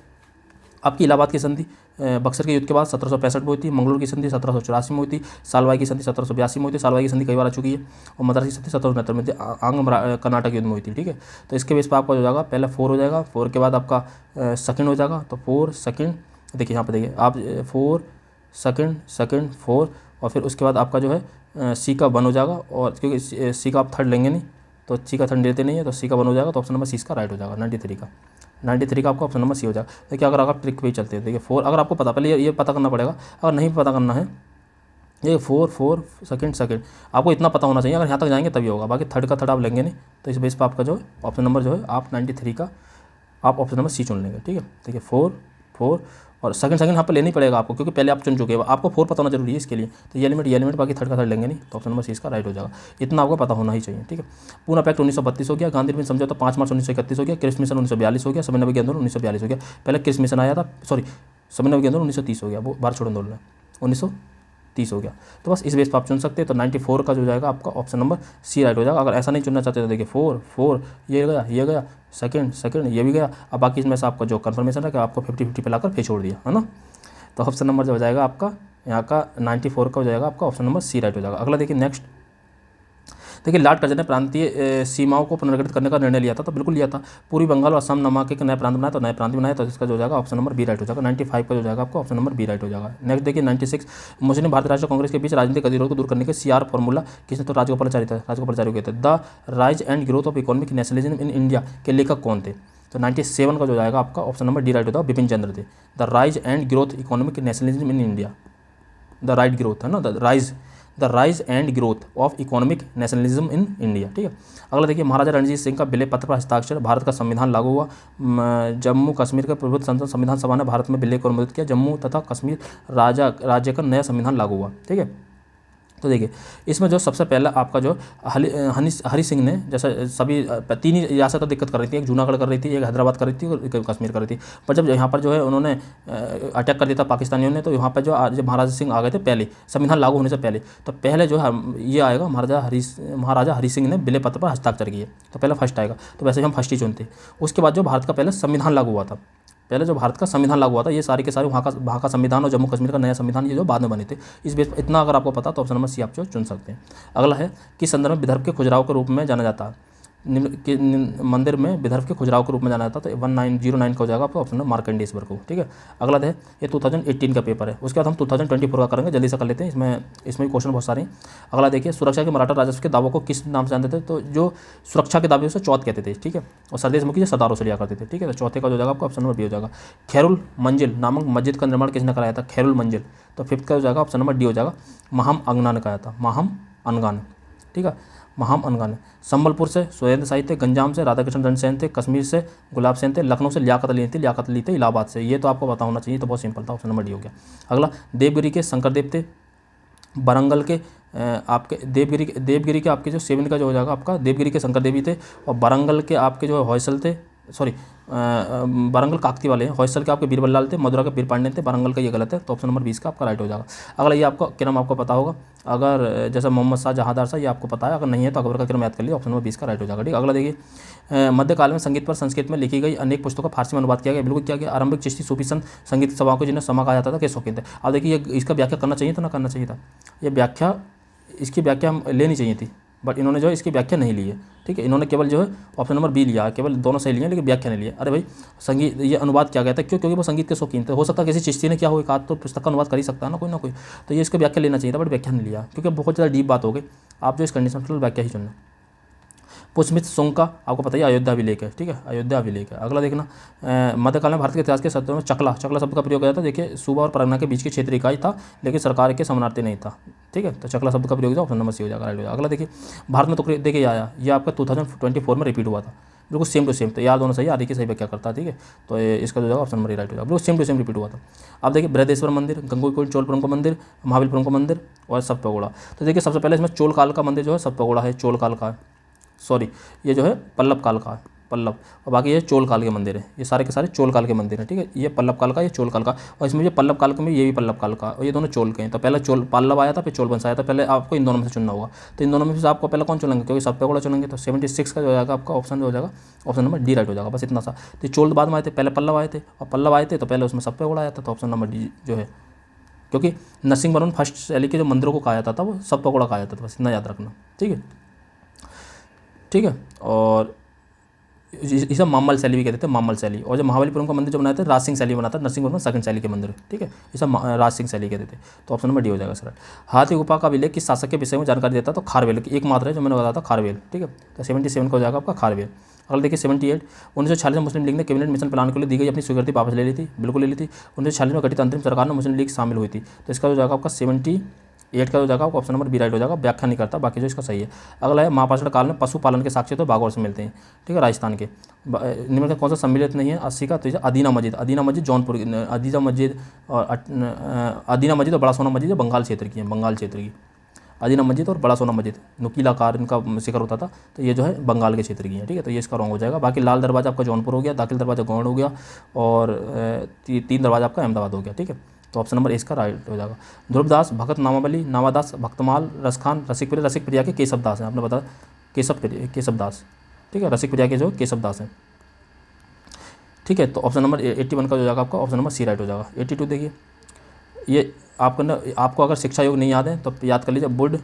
आपकी इलाहाबाद की संधि बक्सर के युद्ध के बाद 1765 में हुई थी। मंगलूर की संधि 1784 में हुई थी। सालवाई की संधि 1782 में हुई थी। सालवाई की संधि कई बार आ चुकी है। और मद्रास की संधि 1769 में थी, आंग कर्नाटक युद्ध में हुई थी। ठीक है, तो इसके बेस पर आपका हो जाएगा, पहले 4 हो जाएगा, 4 के बाद आपका सेकंड हो जाएगा, तो 4 सेकंड। देखिए यहाँ पर देखिए आप 4 सेकंड 4, और फिर उसके बाद आपका जो है सी का 1 हो जाएगा, और क्योंकि सी का आप 3rd लेंगे नहीं, तो सी का 3rd लेते नहीं है, तो सी का 1 हो जाएगा, तो ऑप्शन नंबर सी का राइट हो जाएगा। 93 का आपका ऑप्शन नंबर सी हो जाएगा। देखिए अगर आप ट्रिक पे ही चलते हैं, देखिए 4 अगर आपको पता, पहले ये पता करना पड़ेगा। अगर नहीं पता करना है, ये 4 सेकंड आपको इतना पता होना चाहिए, अगर यहाँ तक जाएंगे तभी होगा। बाकी 3rd का 3rd आप लेंगे नहीं, तो इस बेस पर आपका जो ऑप्शन नंबर जो है आप 93 का आप ऑप्शन नंबर सी चुन लेंगे। ठीक है, देखिए 4 और सेकंड यहाँ पर लेना ही पड़ेगा आपको, क्योंकि पहले आप चुन चुके हैं, आपको 4 पता होना जरूरी है इसके लिए। तो ये एलिमेंट बाकी 3rd का 3rd लेंगे नहीं, तो ऑप्शन नंबर सी इसका राइट हो जाएगा। इतना आपको पता होना ही चाहिए। ठीक है, पूना पैक्ट 1932 हो गया। गांधी मिशन समझौता 5 मार्च 1931 हो गया। क्रिस मिशन 1942 हो गया। सविनय अभियान आंदोलन 1942 हो गया। पहले क्रिस मिशन आया था, सविनय अभियान आंदोलन 1930 हो गया, वो भारत छोड़ो आंदोलन 1930 हो गया। तो बस इस बेस पर आप चुन सकते हैं। तो 94 का जो जाएगा आपका ऑप्शन नंबर सी राइट हो जाएगा। अगर ऐसा नहीं चुनना चाहते तो देखिए 4 ये गया, सेकंड ये भी गया। अब बाकी इसमें से आपका जो कन्फर्मेशन है कि आपको 50-50 पे लाकर फिर छोड़ दिया है ना। तो ऑप्शन नंबर जो हो जाएगा आपका यहाँ का 94 का हो जाएगा आपका ऑप्शन नंबर सी राइट हो जाएगा। अगला देखिए नेक्स्ट, देखिए लॉर्ड कर्जन ने प्रांतीय सीमाओं को पुनर्गठित करने का निर्णय लिया था, तो बिल्कुल लिया था। पूर्वी बंगाल और असम नामक एक नया प्रांत बनाया, तो नए प्रांत बनाया, तो इसका जो जाएगा ऑप्शन नंबर बी राइट हो जाएगा। 95 का जो जाएगा आपको ऑप्शन नंबर बी राइट हो जाएगा। नेक्स्ट देखिए 96, मुस्लिम भारतीय राष्ट्रीय कांग्रेस के बीच राजनीतिक गतिरोध को दूर करने के CR फॉर्मूला किसने, तो राजगोपालाचारी के थे। The rise and growth of economic nationalism in India के लेखक कौन थे, तो 97 का जो जाएगा आपका ऑप्शन नंबर डी राइट होता है, बिपिन चंद्र थे। The rise and growth economic nationalism in India, the right growth है ना, the rise and growth of economic nationalism in India. ठीक है, अगला देखिए महाराजा रणजीत सिंह का विलय पत्र पर हस्ताक्षर, भारत का संविधान लागू हुआ। जम्मू कश्मीर के प्रभुत्व संविधान सभा ने भारत में विलय को अनुमोदित किया। जम्मू तथा कश्मीर राज्य का नया संविधान लागू हुआ। ठीक है, तो देखिए इसमें जो सबसे पहला आपका जो हरी सिंह ने, जैसे सभी तीन ही रियासतें दिक्कत कर रही थी, एक जूनागढ़ कर रही थी, एक हैदराबाद कर रही थी और एक कश्मीर कर रही थी। पर जब यहाँ पर जो है उन्होंने अटैक कर दिया था पाकिस्तानियों ने, तो यहाँ पर जब महाराजा सिंह आ गए थे पहले, संविधान लागू होने से पहले, तो पहले जो है ये आएगा महाराजा हरी सिंह ने बिले पत्र पर हस्ताक्षर किए, तो पहले फर्स्ट आएगा। तो वैसे हम फर्स्ट ही चुनते। उसके बाद जो भारत का पहले संविधान लागू हुआ था, पहले जो भारत का संविधान लागू हुआ था, ये सारे के सारे वहाँ का संविधान और जम्मू कश्मीर का नया संविधान ये जो बाद में बने थे। इस बेस इतना अगर आपको पता तो ऑप्शन नंबर सी आप जो चुन सकते हैं। अगला है किस संदर्भ में विदर्भ के खुजराव के रूप में जाना जाता है? मंदिर में विदर्भ के खुजराव के रूप में जाना जाता है, तो 1909 का हो जाएगा आपका ऑप्शन नंबर मार्कंडेश्वर को। ठीक है, अगला है ये 2018 का पेपर है। उसके बाद हम 2024 का करेंगे, जल्दी से कर लेते हैं, इसमें क्वेश्चन बहुत सारे हैं। अगला देखिए सुरक्षा के मराठा राजस्व के दावों को किस नाम से जानते थे? तो जो सुरक्षा के दावे उसे चौथ कहते थे। ठीक है, और सरदेश मुखी सरदारों से लिया करते थे। ठीक है, तो चौथे का जो जाएगा आपका ऑप्शन नंबर बी हो जाएगा। खैरुल मंजिल नामक मस्जिद का निर्माण किसने कराया था? खैरुल मंजिल। तो फिफ्थ का हो जाएगा ऑप्शन नंबर डी हो जाएगा, महाम अंगना ने कराया था, महाम अनगा ने। ठीक है, महाम अनगा ने। संबलपुर से सुरेंद्र शाही थे, गंजाम से राधाकृष्ण रणसेन थे, कश्मीर से गुलाब सेन थे, लखनऊ से लियाकत अली थे इलाहाबाद से। ये तो आपको पता होना चाहिए, तो बहुत सिंपल था, ऑप्शन नंबर डी हो गया। अगला देवगिरी के शंकरदेव थे, बरंगल के आपके देवगिरी के आपके जो सेवन का जो हो जाएगा आपका देवगिरी के शंकरदेवी थे, और बरंगल के आपके जो हौसल थे, सॉरी बरंगल काकती वाले हैं, हौसल के आपके बीरबल लाल थे, मदुरा के बीर पांड्यन थे, बरंगल का ये गलत है, तो ऑप्शन नंबर 20 का आपका राइट हो जाएगा। अगला ये आपको किरम आपको पता होगा, अगर जैसे मोहम्मद शाह जहांदार शाह ये आपको पता है, अगर नहीं है तो अकबर का किरम याद कर लिया, ऑप्शन नंबर 20 का राइट हो जाएगा। ठीक, अगला देखिए मध्यकाल में संगीत पर संस्कृत में लिखी गई अनेक पुस्तकों का फारसी में अनुवाद किया गया। बिल्कुल क्या गया? आरंभिक चिश्ती सूफी संत संगीत सभाओं को जिन्हें समा कहा जाता था के शौकीन थे। अब देखिए इसका व्याख्या करना चाहिए था ना करना चाहिए था? ये व्याख्या, इसकी व्याख्या हम लेनी चाहिए थी, बट इन्होंने जो है इसकी व्याख्या नहीं ली है। ठीक है, इन्होंने केवल जो है ऑप्शन नंबर बी लिया, केवल दोनों सही लिए लेकिन व्याख्या नहीं लिया। अरे भाई संगीत ये अनुवाद किया गया था, क्यों? क्योंकि वो संगीत के शौकीन थे। हो सकता है किसी चिश्ती ने क्या हो, एक आध तो पुस्तक का अनुवाद कर ही सकता है ना कोई, तो ये इसका व्याख्या लेना चाहिए था, बट व्याख्या नहीं लिया, क्योंकि बहुत ज़्यादा डीप बात हो गई। आप जो इस कंडीशन में व्याख्या ही चुनना। पुष्पमित्र सुंग का आपको पता ही अयोध्या अभिलेख है। ठीक है, अयोध्या अभिलेख है। अगला देखना मध्यकाल में भारत के इतिहास के शब्दों में चकला शब्द का प्रयोग किया था। देखिए सूबा और परगना के बीच की क्षेत्रीय इकाई था, लेकिन सरकार के समानार्थी नहीं था। ठीक है, तो चकला शब्द का प्रयोग ऑप्शन नंबर सी हो जाएगा, राइट हो जाएगा। अगला देखिए भारत में तो देखिए आया, ये आपका 2024 में रिपीट हुआ था, बिल्कुल सेम टू सेम। तो यार दोनों सही, आर की सही व्याख्या करता है। ठीक है, तो इसका जो जाएगा ऑप्शन नंबर राइट हो जाएगा, बिल्कुल सेम टू सेम रिपीट हुआ था। अब देखिए बृहदेश्वर मंदिर, गंगोईकोट चोलपुरम का मंदिर, महाबलीपुरम का मंदिर और सप्तगोड़ा। तो देखिए सबसे पहले इसमें चोल काल का मंदिर जो है सप्तगोड़ा है, चोल काल का है, सॉरी ये जो है पल्लव काल का है, पल्लव, और बाकी ये चोल काल के मंदिर है। ये सारे के सारे चोल काल के मंदिर हैं। ठीक है, ये पल्लव काल का, ये चोल काल का, और इसमें ये पल्लव काल में ये भी पल्लव काल का, और ये दोनों चोल के हैं। तो पहले चोल पल्लव आया था, फिर चोल वंश आया था। पहले आपको इन दोनों में से चुनना होगा, तो इन दोनों में से आपको पहले कौन चुनेंगे? क्योंकि सप्तगोड़ा चुनेंगे, तो 76 का जो जाएगा आपका ऑप्शन जो हो जाएगा ऑप्शन नंबर डी राइट हो जाएगा। बस इतना सा। तो चोल बाद में आए थे, पहले पल्लव आए थे, और पल्लव आए थे तो पहले उसमें सप्तगोड़ा आया था, तो ऑप्शन नंबर डी जो है, क्योंकि नरसिंहवर्मन फर्स्ट शैली के जो मंदिरों को कहा जाता था वो सप्तगोड़ा कहा जाता था, बस इतना याद रखना। ठीक है, ठीक है, और इसे मामल शैली भी कहते थे, मामल शैली। और जब महाबलीपुरम का मंदिर जो बनाया था राज सिंह शैली बना था, नरसिंहवर्मन सेकंड शैली के मंदिर। ठीक है, इसे राज सिंह शैली कहते थे, तो ऑप्शन नंबर डी हो जाएगा सर। हाथी गुफा का अभिलेख किस शासक के विषय में जानकारी देता है? तो खारवेल की एकमात्र है जो मैंने बताया था, खारवेल। ठीक है, तो 77 का हो जाएगा आपका खारवेल। अगला देखिए 78 1946 में मुस्लिम लीग ने कैबिनेट मिशन प्लान के लिए दी गई अपनी स्वीकृति वापस ले ली थी, बिल्कुल ले ली थी। 1946 में गठित अंतरिम सरकार में मुस्लिम लीग शामिल हुई थी, तो इसका हो जाएगा आपका 78 का हो जाएगा आपका ऑप्शन नंबर बी राइट हो जाएगा। व्याख्या नहीं करता, बाकी जो इसका सही है। अगला है महापाषाण काल में पशुपालन के साक्ष्य तो बागौर से मिलते हैं। ठीक है, राजस्थान के निम्न का कौन सा सम्मिलित नहीं है? 80 का, तो अदीना मस्जिद जौनपुर, अदीना मस्जिद और बड़ा सोना मस्जिद जो बंगाल क्षेत्र की है, बंगाल क्षेत्र की अदीना मस्जिद और बड़ा सोना मस्जिद, नुकीला कार इनका शिखर होता था, तो ये जो है बंगाल के क्षेत्र की है। ठीक है, तो ये इसका रॉन्ग हो जाएगा। बाकी लाल दरवाजा आपका जौनपुर हो गया, दाखिल दरवाजा गौड़ हो गया, और 3 दरवाजा आपका अहमदाबाद हो गया। ठीक है, तो ऑप्शन नंबर इसका राइट हो जाएगा। ध्रुवदास, भगत नामावली, नावादास, भक्तमाल, रसखान, रसिक प्रिया के केशवदास हैं, आपने बताया केशवदास। ठीक है, रसिक प्रिया के जो केशवदास हैं। ठीक है, तो ऑप्शन नंबर 81 का जो जाएगा आपका ऑप्शन नंबर सी राइट हो जाएगा। 82 देखिए, ये आपको अगर शिक्षा योग नहीं याद है तो याद कर लीजिए, वुड,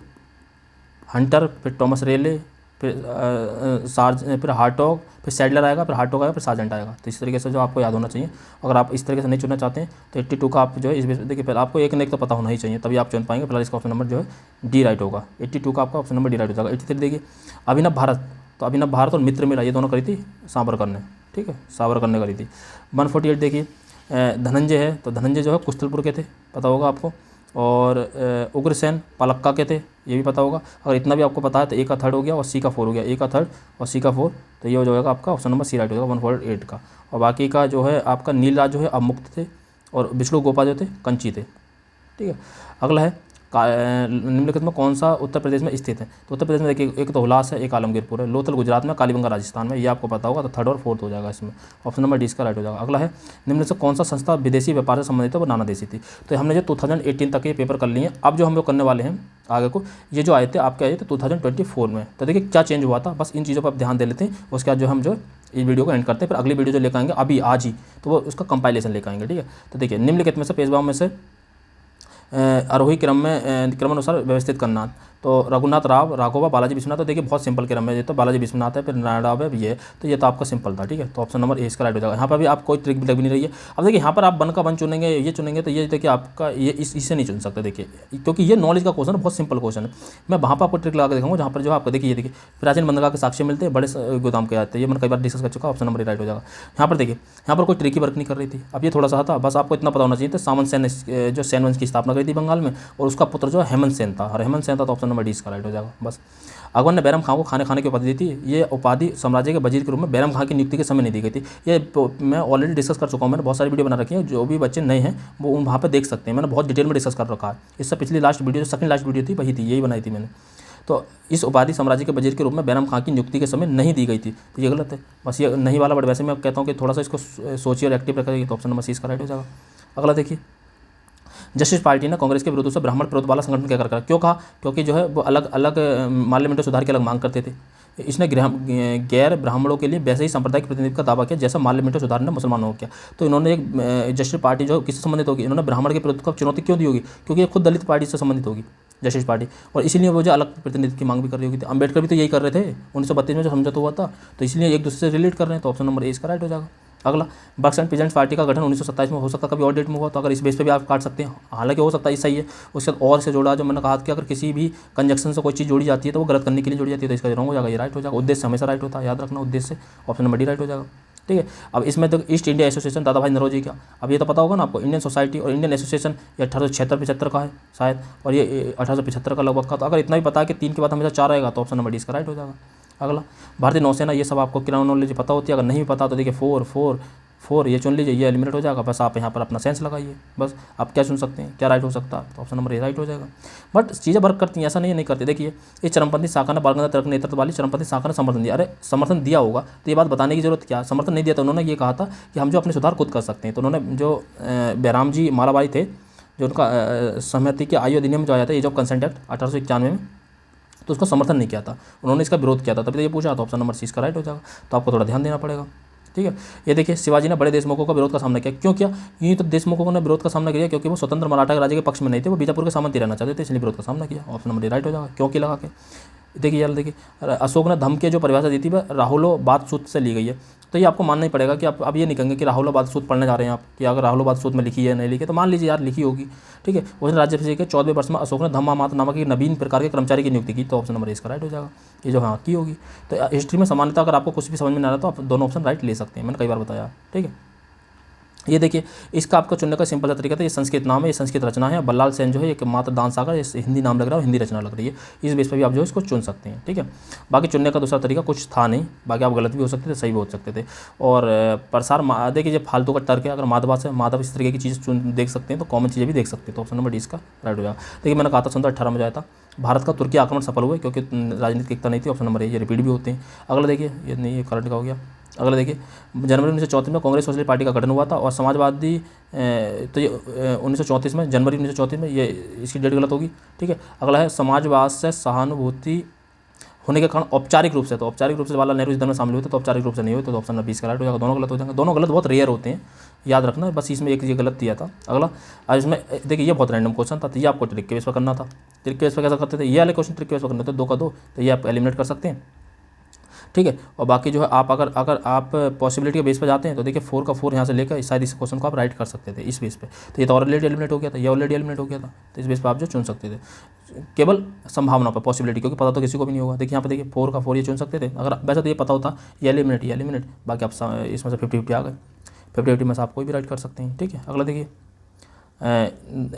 हंटर, फिर टॉमस रेले, फिर हार्टॉग, फिर सैडलर आएगा, फिर हार्टॉग आएगा, फिर सार्जेंट आएगा। तो इस तरीके से जो आपको याद होना चाहिए। अगर आप इस तरीके से नहीं चुनना चाहते हैं तो 82 का आप जो है इस बेस देखिए, पहले आपको एक न एक तो पता होना ही चाहिए, तभी आप चुन पाएंगे। फिलहाल इसका ऑप्शन नंबर जो है डी राइट होगा। 82 का आपका ऑप्शन नंबर डी राइट हो जाएगा। 83 देखिए अभिनव भारत, तो अभिनव भारत और मित्र मेला ये दोनों करी थी सावरकर ने। ठीक है, सावरकर ने करी थी। 148 देखिए धनंजय है, तो धनंजय जो है कुश्तलपुर के थे, पता होगा आपको। और उग्रसेन पलक्का के थे, ये भी पता होगा। अगर इतना भी आपको पता है तो ए का थर्ड हो गया और सी का 4 हो गया, ए का थर्ड और सी का 4, तो ये हो जाएगा आपका ऑप्शन नंबर सी राइट हो जाएगा 148 का। और बाकी का जो है आपका नीलराज जो है अमुक्त थे, और विष्णु गोपा जो थे कंची थे। ठीक है, अगला है निम्नलिखित में कौन सा उत्तर प्रदेश में स्थित है? तो उत्तर प्रदेश में देखिए एक तो हुलास है, एक आलमगीरपुर है, लोथल गुजरात में, कालीबंगा राजस्थान में, ये आपको पता होगा, तो थर्ड और फोर्थ हो जाएगा इसमें। ऑप्शन नंबर डी इसका राइट हो जाएगा। अगला है निम्न से कौन सा संस्था विदेशी व्यापार से संबंधित है? वो नाना देशी थी। तो हमने जो 2018 तक ये पेपर कर लिए हैं। अब जो हम लोग करने वाले हैं आगे को, ये जो आए थे आपके आए थे 2024 में। तो देखिए क्या चेंज हुआ था, बस इन चीज़ों पर आप ध्यान दे लेते हैं। उसके बाद जो हम जो इस वीडियो को एंड करते हैं, फिर अगली वीडियो जो लेकर आएंगे अभी आज ही, तो वो उसका कंपाइलेशन लेकर आएंगे, ठीक है। तो देखिए निम्नलिखित में से पेशवाओं में से आरोही क्रमानुसार व्यवस्थित करना। तो रघुनाथ राव, राघोबा, बालाजी विश्वनाथ। तो देखिए बहुत सिंपल क्रम है, ये तो बालाजी विश्वनाथ है, फिर नारायण राव है, ये तो ये तो आपका सिंपल था, ठीक है। तो ऑप्शन नंबर ए इसका राइट हो जाएगा। यहाँ पर भी आप कोई ट्रिक भी लग भी नहीं रही है। अब देखिए यहाँ पर आप वन का वन चुनेंगे, ये चुनेंगे, तो ये देखिए आपका ये इससे नहीं चुन सकते, देखिए, क्योंकि ये नॉलेज का क्वेश्चन है, बहुत सिंपल क्वेश्चन है। मैं वहाँ पर आपको ट्रिक लगा के दिखाऊंगा, जहाँ पर जो आपको देखिए, ये देखिए प्राचीन बंदरगाह के साक्ष्य मिलते हैं, बड़े गोदाम के आते हैं, ये मैंने कई बार डिस्कस कर चुका। ऑप्शन नंबर ए राइट हो जाएगा। यहाँ पर देखिए, यहाँ पर कोई ट्रिकी वर्क नहीं कर रही थी। अब ये थोड़ा सा था, बस आपको इतना पता होना चाहिए था। सामंत सेन जो सेन वंश की स्थापना करी थी बंगाल में, और उसका पुत्र जो हेमंत सेन था, और हेमंत सेन था, तो ऑप्शन नंबर डी इसका राइट हो जाएगा। बस अकबर ने बैरम खां को खाने की उपाधि दी थी। ये उपाधि साम्राज्य के वजीर के रूप में बैरम खां की नियुक्ति के समय नहीं दी गई थी। ये मैं ऑलरेडी डिस्कस कर चुका हूँ, मैंने बहुत सारी वीडियो बना रखी है, जो भी बच्चे नए हैं वो वहाँ पे देख सकते हैं। मैंने बहुत डिटेल में डिस्कस कर रखा है। इससे पिछली लास्ट वीडियो जो सेकंड लास्ट वीडियो थी वही थी, यही बनाई थी मैंने। तो इस उपाधि साम्राज्य के वजीर के रूप में बैरम खां की नियुक्ति के समय नहीं दी गई थी, तो ये गलत है। बस ये नहीं वाला, बट वैसे मैं कहता हूँ कि थोड़ा सा इसको सोचिए और एक्टिव रखेगी, तो ऑप्शन नंबर सी इसका राइट हो जाएगा। अगला देखिए, जस्टिस पार्टी ने कांग्रेस के विरोध से ब्राह्मण विरोध वाला संगठन क्या कर क्यों कहा? क्योंकि जो है वो अलग अलग माल्य मिंटो सुधार की अलग मांग करते थे। इसने गैर ब्राह्मणों के लिए वैसे ही सांप्रदायिक प्रतिनिधित्व का दावा किया जैसा माल्य मिंटो सुधार ने मुसलमानों को किया। तो इन्होंने एक जस्टिस पार्टी जो किससे संबंधित होगी, इन्होंने ब्राह्मण के विरोध को चुनौती क्यों दी होगी? क्योंकि ये खुद दलित पार्टी से संबंधित होगी जस्टिस पार्टी, और इसीलिए वो जो अलग प्रतिनिधित्व की मांग भी कर रही होगी। अम्बेडकर भी तो यही कर रहे थे 1932 में जो समझौता हुआ था, तो इसलिए एक दूसरे से रिलेट कर रहे हैं। तो ऑप्शन नंबर ए इसका राइट हो जाएगा। अगला, बक्स एंड पीजेंट्स पार्टी का गठन 1927 में हो सकता, कभी और डेट में हुआ, तो अगर इस बेस पे भी आप काट सकते हैं। हालांकि हो सकता है सही है। उसके बाद और से जोड़ा, जो मैंने कहा कि अगर किसी भी कंजक्शन से कोई चीज़ जोड़ी जाती है तो वो गलत करने के लिए जोड़ी जाती है, तो इसका रॉन्ग हो जाएगा, ये राइट हो जाएगा। उद्देश्य हमेशा राइट होता है, याद रखना उद्देश्य। ऑप्शन नंबर डी राइट हो जाएगा, ठीक है। अब इसमें तो ईस्ट इंडिया एसोसिएशन दादा भाई नौरोजी का, अब ये तो पता होगा ना आपको, इंडियन सोसाइटी और इंडियन एसोसिएशन ये 1876-75 का है शायद, और ये 1875 का लगभग का। तो अगर इतना ही पता है कि 3 के बाद हमेशा 4 आएगा, तो ऑप्शन नंबर डी इसका राइट हो जाएगा। अगला, भारतीय नौसेना, ये सब आपको कितना नॉलेज पता होती है। अगर नहीं पता तो देखिए 4 ये चुन लीजिए, ये एलिमिनेट हो जाएगा। बस आप यहाँ पर अपना सेंस लगाइए, बस आप क्या चुन सकते हैं, क्या राइट हो सकता है, तो ऑप्शन नंबर ए राइट हो जाएगा। बट चीज़ें वर्क करती हैं, ऐसा नहीं करती। देखिए ये चरमपंथी शाखा ने बालगंगा तिलक नेतृत्व वाली चरमपंथी शाखा ने समर्थन दिया। अरे समर्थन दिया होगा तो ये बात बताने की जरूरत क्या? समर्थन नहीं दिया तो उन्होंने ये कहा था कि हम जो अपने सुधार खुद कर सकते हैं। तो उन्होंने जो बैराम जी मालाबारी थे, जो उनका सहमति के आयु अधिनियम जो आया था, एज ऑफ कंसेंट एक्ट 1891 में, तो उसको समर्थन नहीं किया था, उन्होंने इसका विरोध किया था, तभी तो ये पूछा। तो ऑप्शन नंबर सी इसका राइट हो जाएगा। तो आपको थोड़ा ध्यान देना पड़ेगा, ठीक है। ये देखिए, शिवाजी ने बड़े देशमुखों का विरोध का सामना किया। क्यों किया? यूँ तो देशमुखों ने विरोध का सामना किया क्योंकि वो स्वतंत्र मराठा के राज्य के पक्ष में नहीं थे, वो बीजापुर के सामंत ही रहना चाहते थे, इसलिए विरोध का सामना किया। ऑप्शन नंबर डी राइट हो जाएगा, क्योंकि लगा के। देखिए यार, देखिए अशोक ने धम्म के जो परिभाषा दी थी वह राहुलो बात सूत्र से ली गई है। तो ये आपको मानना ही पड़ेगा कि आप अब ये नहीं कहेंगे कि राहुलो बात सूत्र पढ़ने जा रहे हैं आप, कि अगर राहुलो बात सूत्र में लिखी है नहीं लिखी, तो मान लीजिए यार लिखी होगी, ठीक है। उसने राज्याभिषेक के 14वें वर्ष में अशोक ने धम्मामात नामक एक नवीन प्रकार के कर्मचारी की नियुक्ति की। तो ऑप्शन नंबर इसका राइट हो जाएगा, ये जो हाँ की होगी। तो हिस्ट्री में सामान्यतः अगर आपको कुछ भी समझ में ना आ रहा तो आप दोनों ऑप्शन राइट ले सकते हैं, मैंने कई बार बताया, ठीक है। ये देखिए, इसका आपको चुनने का सिंपल सा तरीका था। ये संस्कृत नाम है, ये संस्कृत रचना है। बल्लाल सेन जो है एक मात्र दान सागर, ये हिंदी नाम लग रहा है, हिंदी रचना लग रही है। इस बेस पर भी आप जो है इसको चुन सकते हैं, ठीक है। बाकी चुनने का दूसरा तरीका कुछ था नहीं, बाकी आप गलत भी हो सकते थे, सही भी हो सकते थे। और प्रसार देखिए, ये फालतू का तर्क है। अगर माधवा से माधव इस तरीके की चीज़ देख सकते हैं तो कॉमन चीज़ें भी देख सकते हैं। तो ऑप्शन नंबर डी इसका राइट हो जाएगा। देखिए मैंने कहा था 1918 में जो आया था, भारत का तुर्की आक्रमण सफल हुए क्योंकि राजनीतिक एकता नहीं थी। ऑप्शन नंबर ए, ये रिपीट भी होते हैं। अगला देखिए, ये नहीं, ये करंट का हो गया। अगला देखिए, जनवरी 1934 में कांग्रेस सोशलिस्ट पार्टी का गठन हुआ था, और समाजवादी तो ये 1934 में, जनवरी 1934 में, ये इसकी डेट गलत होगी, ठीक है। अगला है, समाजवाद से सहानुभूति होने के कारण औपचारिक रूप से, तो औपचारिक रूप से जवाहरलाल नेहरू इस दल में शामिल हुए थे, तो औपचारिक रूप से नहीं हुए, तो ऑप्शन नंबर 20 का राइट हो जाएगा। दोनों गलत हो जाएंगे, दोनों गलत बहुत रेयर होते हैं, याद रखना। बस इसमें एक ये गलत दिया था। अगला, आज इसमें देखिए ये बहुत रैंडम क्वेश्चन था, तो ये आपको ट्रिक के बेस पर करना था। ट्रिक के बेस पर कैसा करते थे, ये वाले क्वेश्चन ट्रिक के बेस पर करने थे, 2 का 2, तो ये आप एलिमिनेट कर सकते हैं, ठीक है। और बाकी जो है आप अगर आप पॉसिबिलिटी के बेस पे जाते हैं तो देखिए 4 का 4 यहाँ से लेकर शायद इस क्वेश्चन को आप राइट कर सकते थे इस बेस पे। तो ये तो ऑलरेडी एलिमिनेट हो गया था, ये ऑलरेडी एलिमिनेट हो गया था, तो इस बेस पे आप जो चुन सकते थे केवल संभावना पर, पॉसिबिलिटी, क्योंकि पता तो किसी को भी नहीं होगा। देखिए यहाँ पे देखिए 4 का 4 ये चुन सकते थे, अगर वैसे तो ये पता होता ये एलिमिनेट, बाकी आप इसमें से 50-50 आ गए, 50-50 में से आप कोई भी राइट कर सकते हैं, ठीक है। अगला देखिए,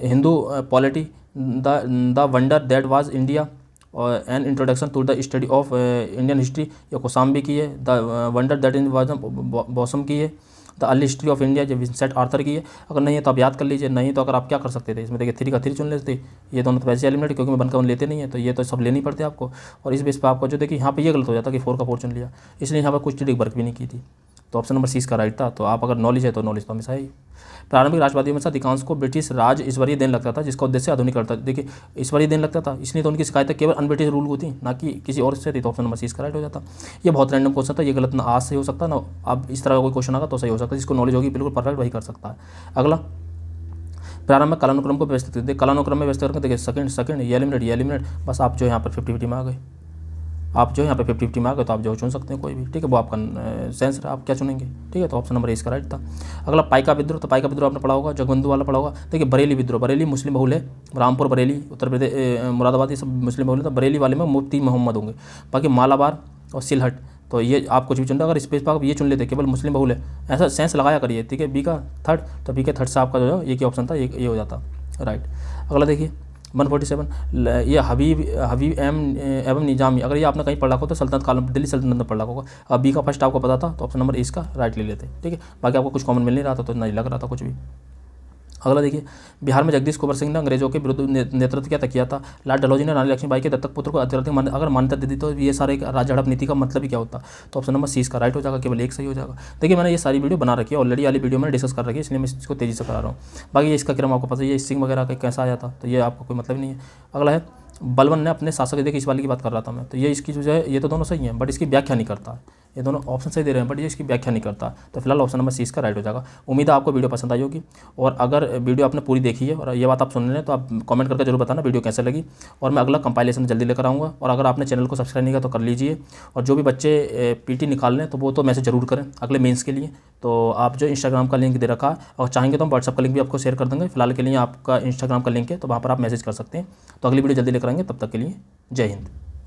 Hindu polity the wonder that was India और an introduction to the study of Indian history, ये कोसाम्बी की है। The wonder that in was Basham की है। The early history of India जो विंसेंट आर्थर की है। अगर नहीं है तो आप याद कर लीजिए, नहीं तो अगर आप क्या कर सकते थे इसमें देखिए 3 का 3 चुन लेते, ये दोनों तो वैसे एलिमिनेट, क्योंकि मैं 1 का 1 लेते नहीं है तो ये तो सब लेनी पड़ते आपको। और इस बेस पर आपको जो देखिए यहाँ पे ये गलत हो जाता कि 4 का 4 चुन लिया, इसलिए यहाँ पर कुछ चीज़ वर्क भी नहीं की थी। तो ऑप्शन नंबर सी इसका राइट था। तो आप अगर नॉलेज है तो नॉलेज तो हमेशा है ही। प्रारंभिक राष्ट्रवादियों में से अधिकांश को ब्रिटिश राज ईश्वरीय देन लगता था, जिसका उद्देश्य आधुनिकता। देखिए ईश्वरीय देन लगता था, इसलिए तो उनकी शिकायतें केवल अनब्रिटिश रूल को थी, ना कि किसी और से थी। तो ऑप्शन नंबर सी इसका राइट हो जाता। ये बहुत रैंडम क्वेश्चन था, ये गलत ना आज से हो सकता है ना अब इस तरह का कोई क्वेश्चन आगा तो सही हो सकता है। जिसको नॉलेज होगी बिल्कुल परफेक्ट वही कर सकता है। अगला, प्रारंभ में कालानुक्रम को व्यवस्थित करते, कालानुक्रम में व्यवस्थित करके देखिए सेकंड ये एलिमिनेट, बस आप जो यहाँ पर 50-50 में आ गए, आप जो यहाँ पे 50-50 में आ गए तो आप जो चुन सकते हैं कोई भी, ठीक है, वो आपका सेंस है, आप क्या चुनेंगे, ठीक है। तो ऑप्शन नंबर ए इसका राइट था। अगला पाइका विद्रोह, तो पाइका विद्रोह आपने पढ़ा होगा, जगबंधु वाला पढ़ा होगा। देखिए बरेली विद्रोह, बरेली मुस्लिम बहुल है, रामपुर बरेली उत्तर प्रदेश मुरादाबाद ये सब मुस्लिम बहुल है। तो बरेली वाले में मुफ्ती मोहम्मद होंगे। बाकी मालाबार और सिलहट, तो ये आप कुछ भी चुन रहे, अगर स्पेस पर आप ये चुन लेते केवल मुस्लिम बहुल है ऐसा सेंस लगाया करिए, ठीक है। बी का थर्ड, तो बी के थर्ड से आपका जो है ये ऑप्शन था, ये हो जाता राइट। अगला देखिए 147, ये हबीब एवं निजामी, अगर ये आपने कहीं पढ़ा हो तो सल्तनत काल में दिल्ली सल्तनत में पढ़ा होगा। अब बी का फर्स्ट आपको पता था तो ऑप्शन नंबर इसका राइट ले लेते, ठीक है। बाकी आपको कुछ कॉमन मिल नहीं रहा था तो नहीं लग रहा था कुछ भी। अगला देखिए, बिहार में जगदीश कुंवर सिंह ने अंग्रेजों के विरुद्ध नेतृत्व क्या किया था। लाल डलहौजी ने रानी लक्ष्मीबाई के दत्तक पुत्र को अत्यधिक अगर मान्यता दे दी तो ये सारे राज्य हड़प नीति का मतलब ही क्या होता। तो ऑप्शन नंबर सी इसका राइट हो जाएगा, केवल एक सही हो जाएगा। देखिए मैंने ये सारी वीडियो बना रखी है ऑलरेडी, वाली वीडियो मैंने डिस्कस कर रखी है, इसलिए मैं इसको तेजी से करा रहा हूँ। बाकी ये इसका क्रम आपको पता है, ये सिंह वगैरह का कैसा आया था तो ये आपको कोई मतलब नहीं है। अगला है बलवन ने अपने शासक, देखिए इस वाले की बात कर रहा था मैं, तो ये इसकी जो है ये तो दोनों सही हैं बट इसकी व्याख्या नहीं करता है। ये दोनों ऑप्शन सही दे रहे हैं बट ये इसकी व्याख्या नहीं करता। तो फिलहाल ऑप्शन नंबर सी इसका राइट हो जाएगा। उम्मीद है आपको वीडियो पसंद आई होगी, और अगर वीडियो आपने पूरी देखी है और ये बात आप सुन लें तो आप कमेंट करके जरूर बताना वीडियो कैसे लगी, और मैं अगला कंपाइलेशन जल्दी लेकर आऊँगा। और अगर आपने चैनल को सब्सक्राइब नहीं किया तो कर लीजिए, और जो भी बच्चे पीटी निकाल लें तो वो तो मैसेज जरूर करें अगले मेंस के लिए। तो आप जो इंस्टाग्राम का लिंक दे रखा है, और चाहेंगे तो हम व्हाट्सअप का लिंक भी आपको शेयर कर देंगे। फिलहाल के लिए आपका इंस्टाग्राम का लिंक है तो वहाँ पर आप मैसेज कर सकते हैं। तो अगली वीडियो जल्दी लेकर आएंगे, तब तक के लिए जय हिंद।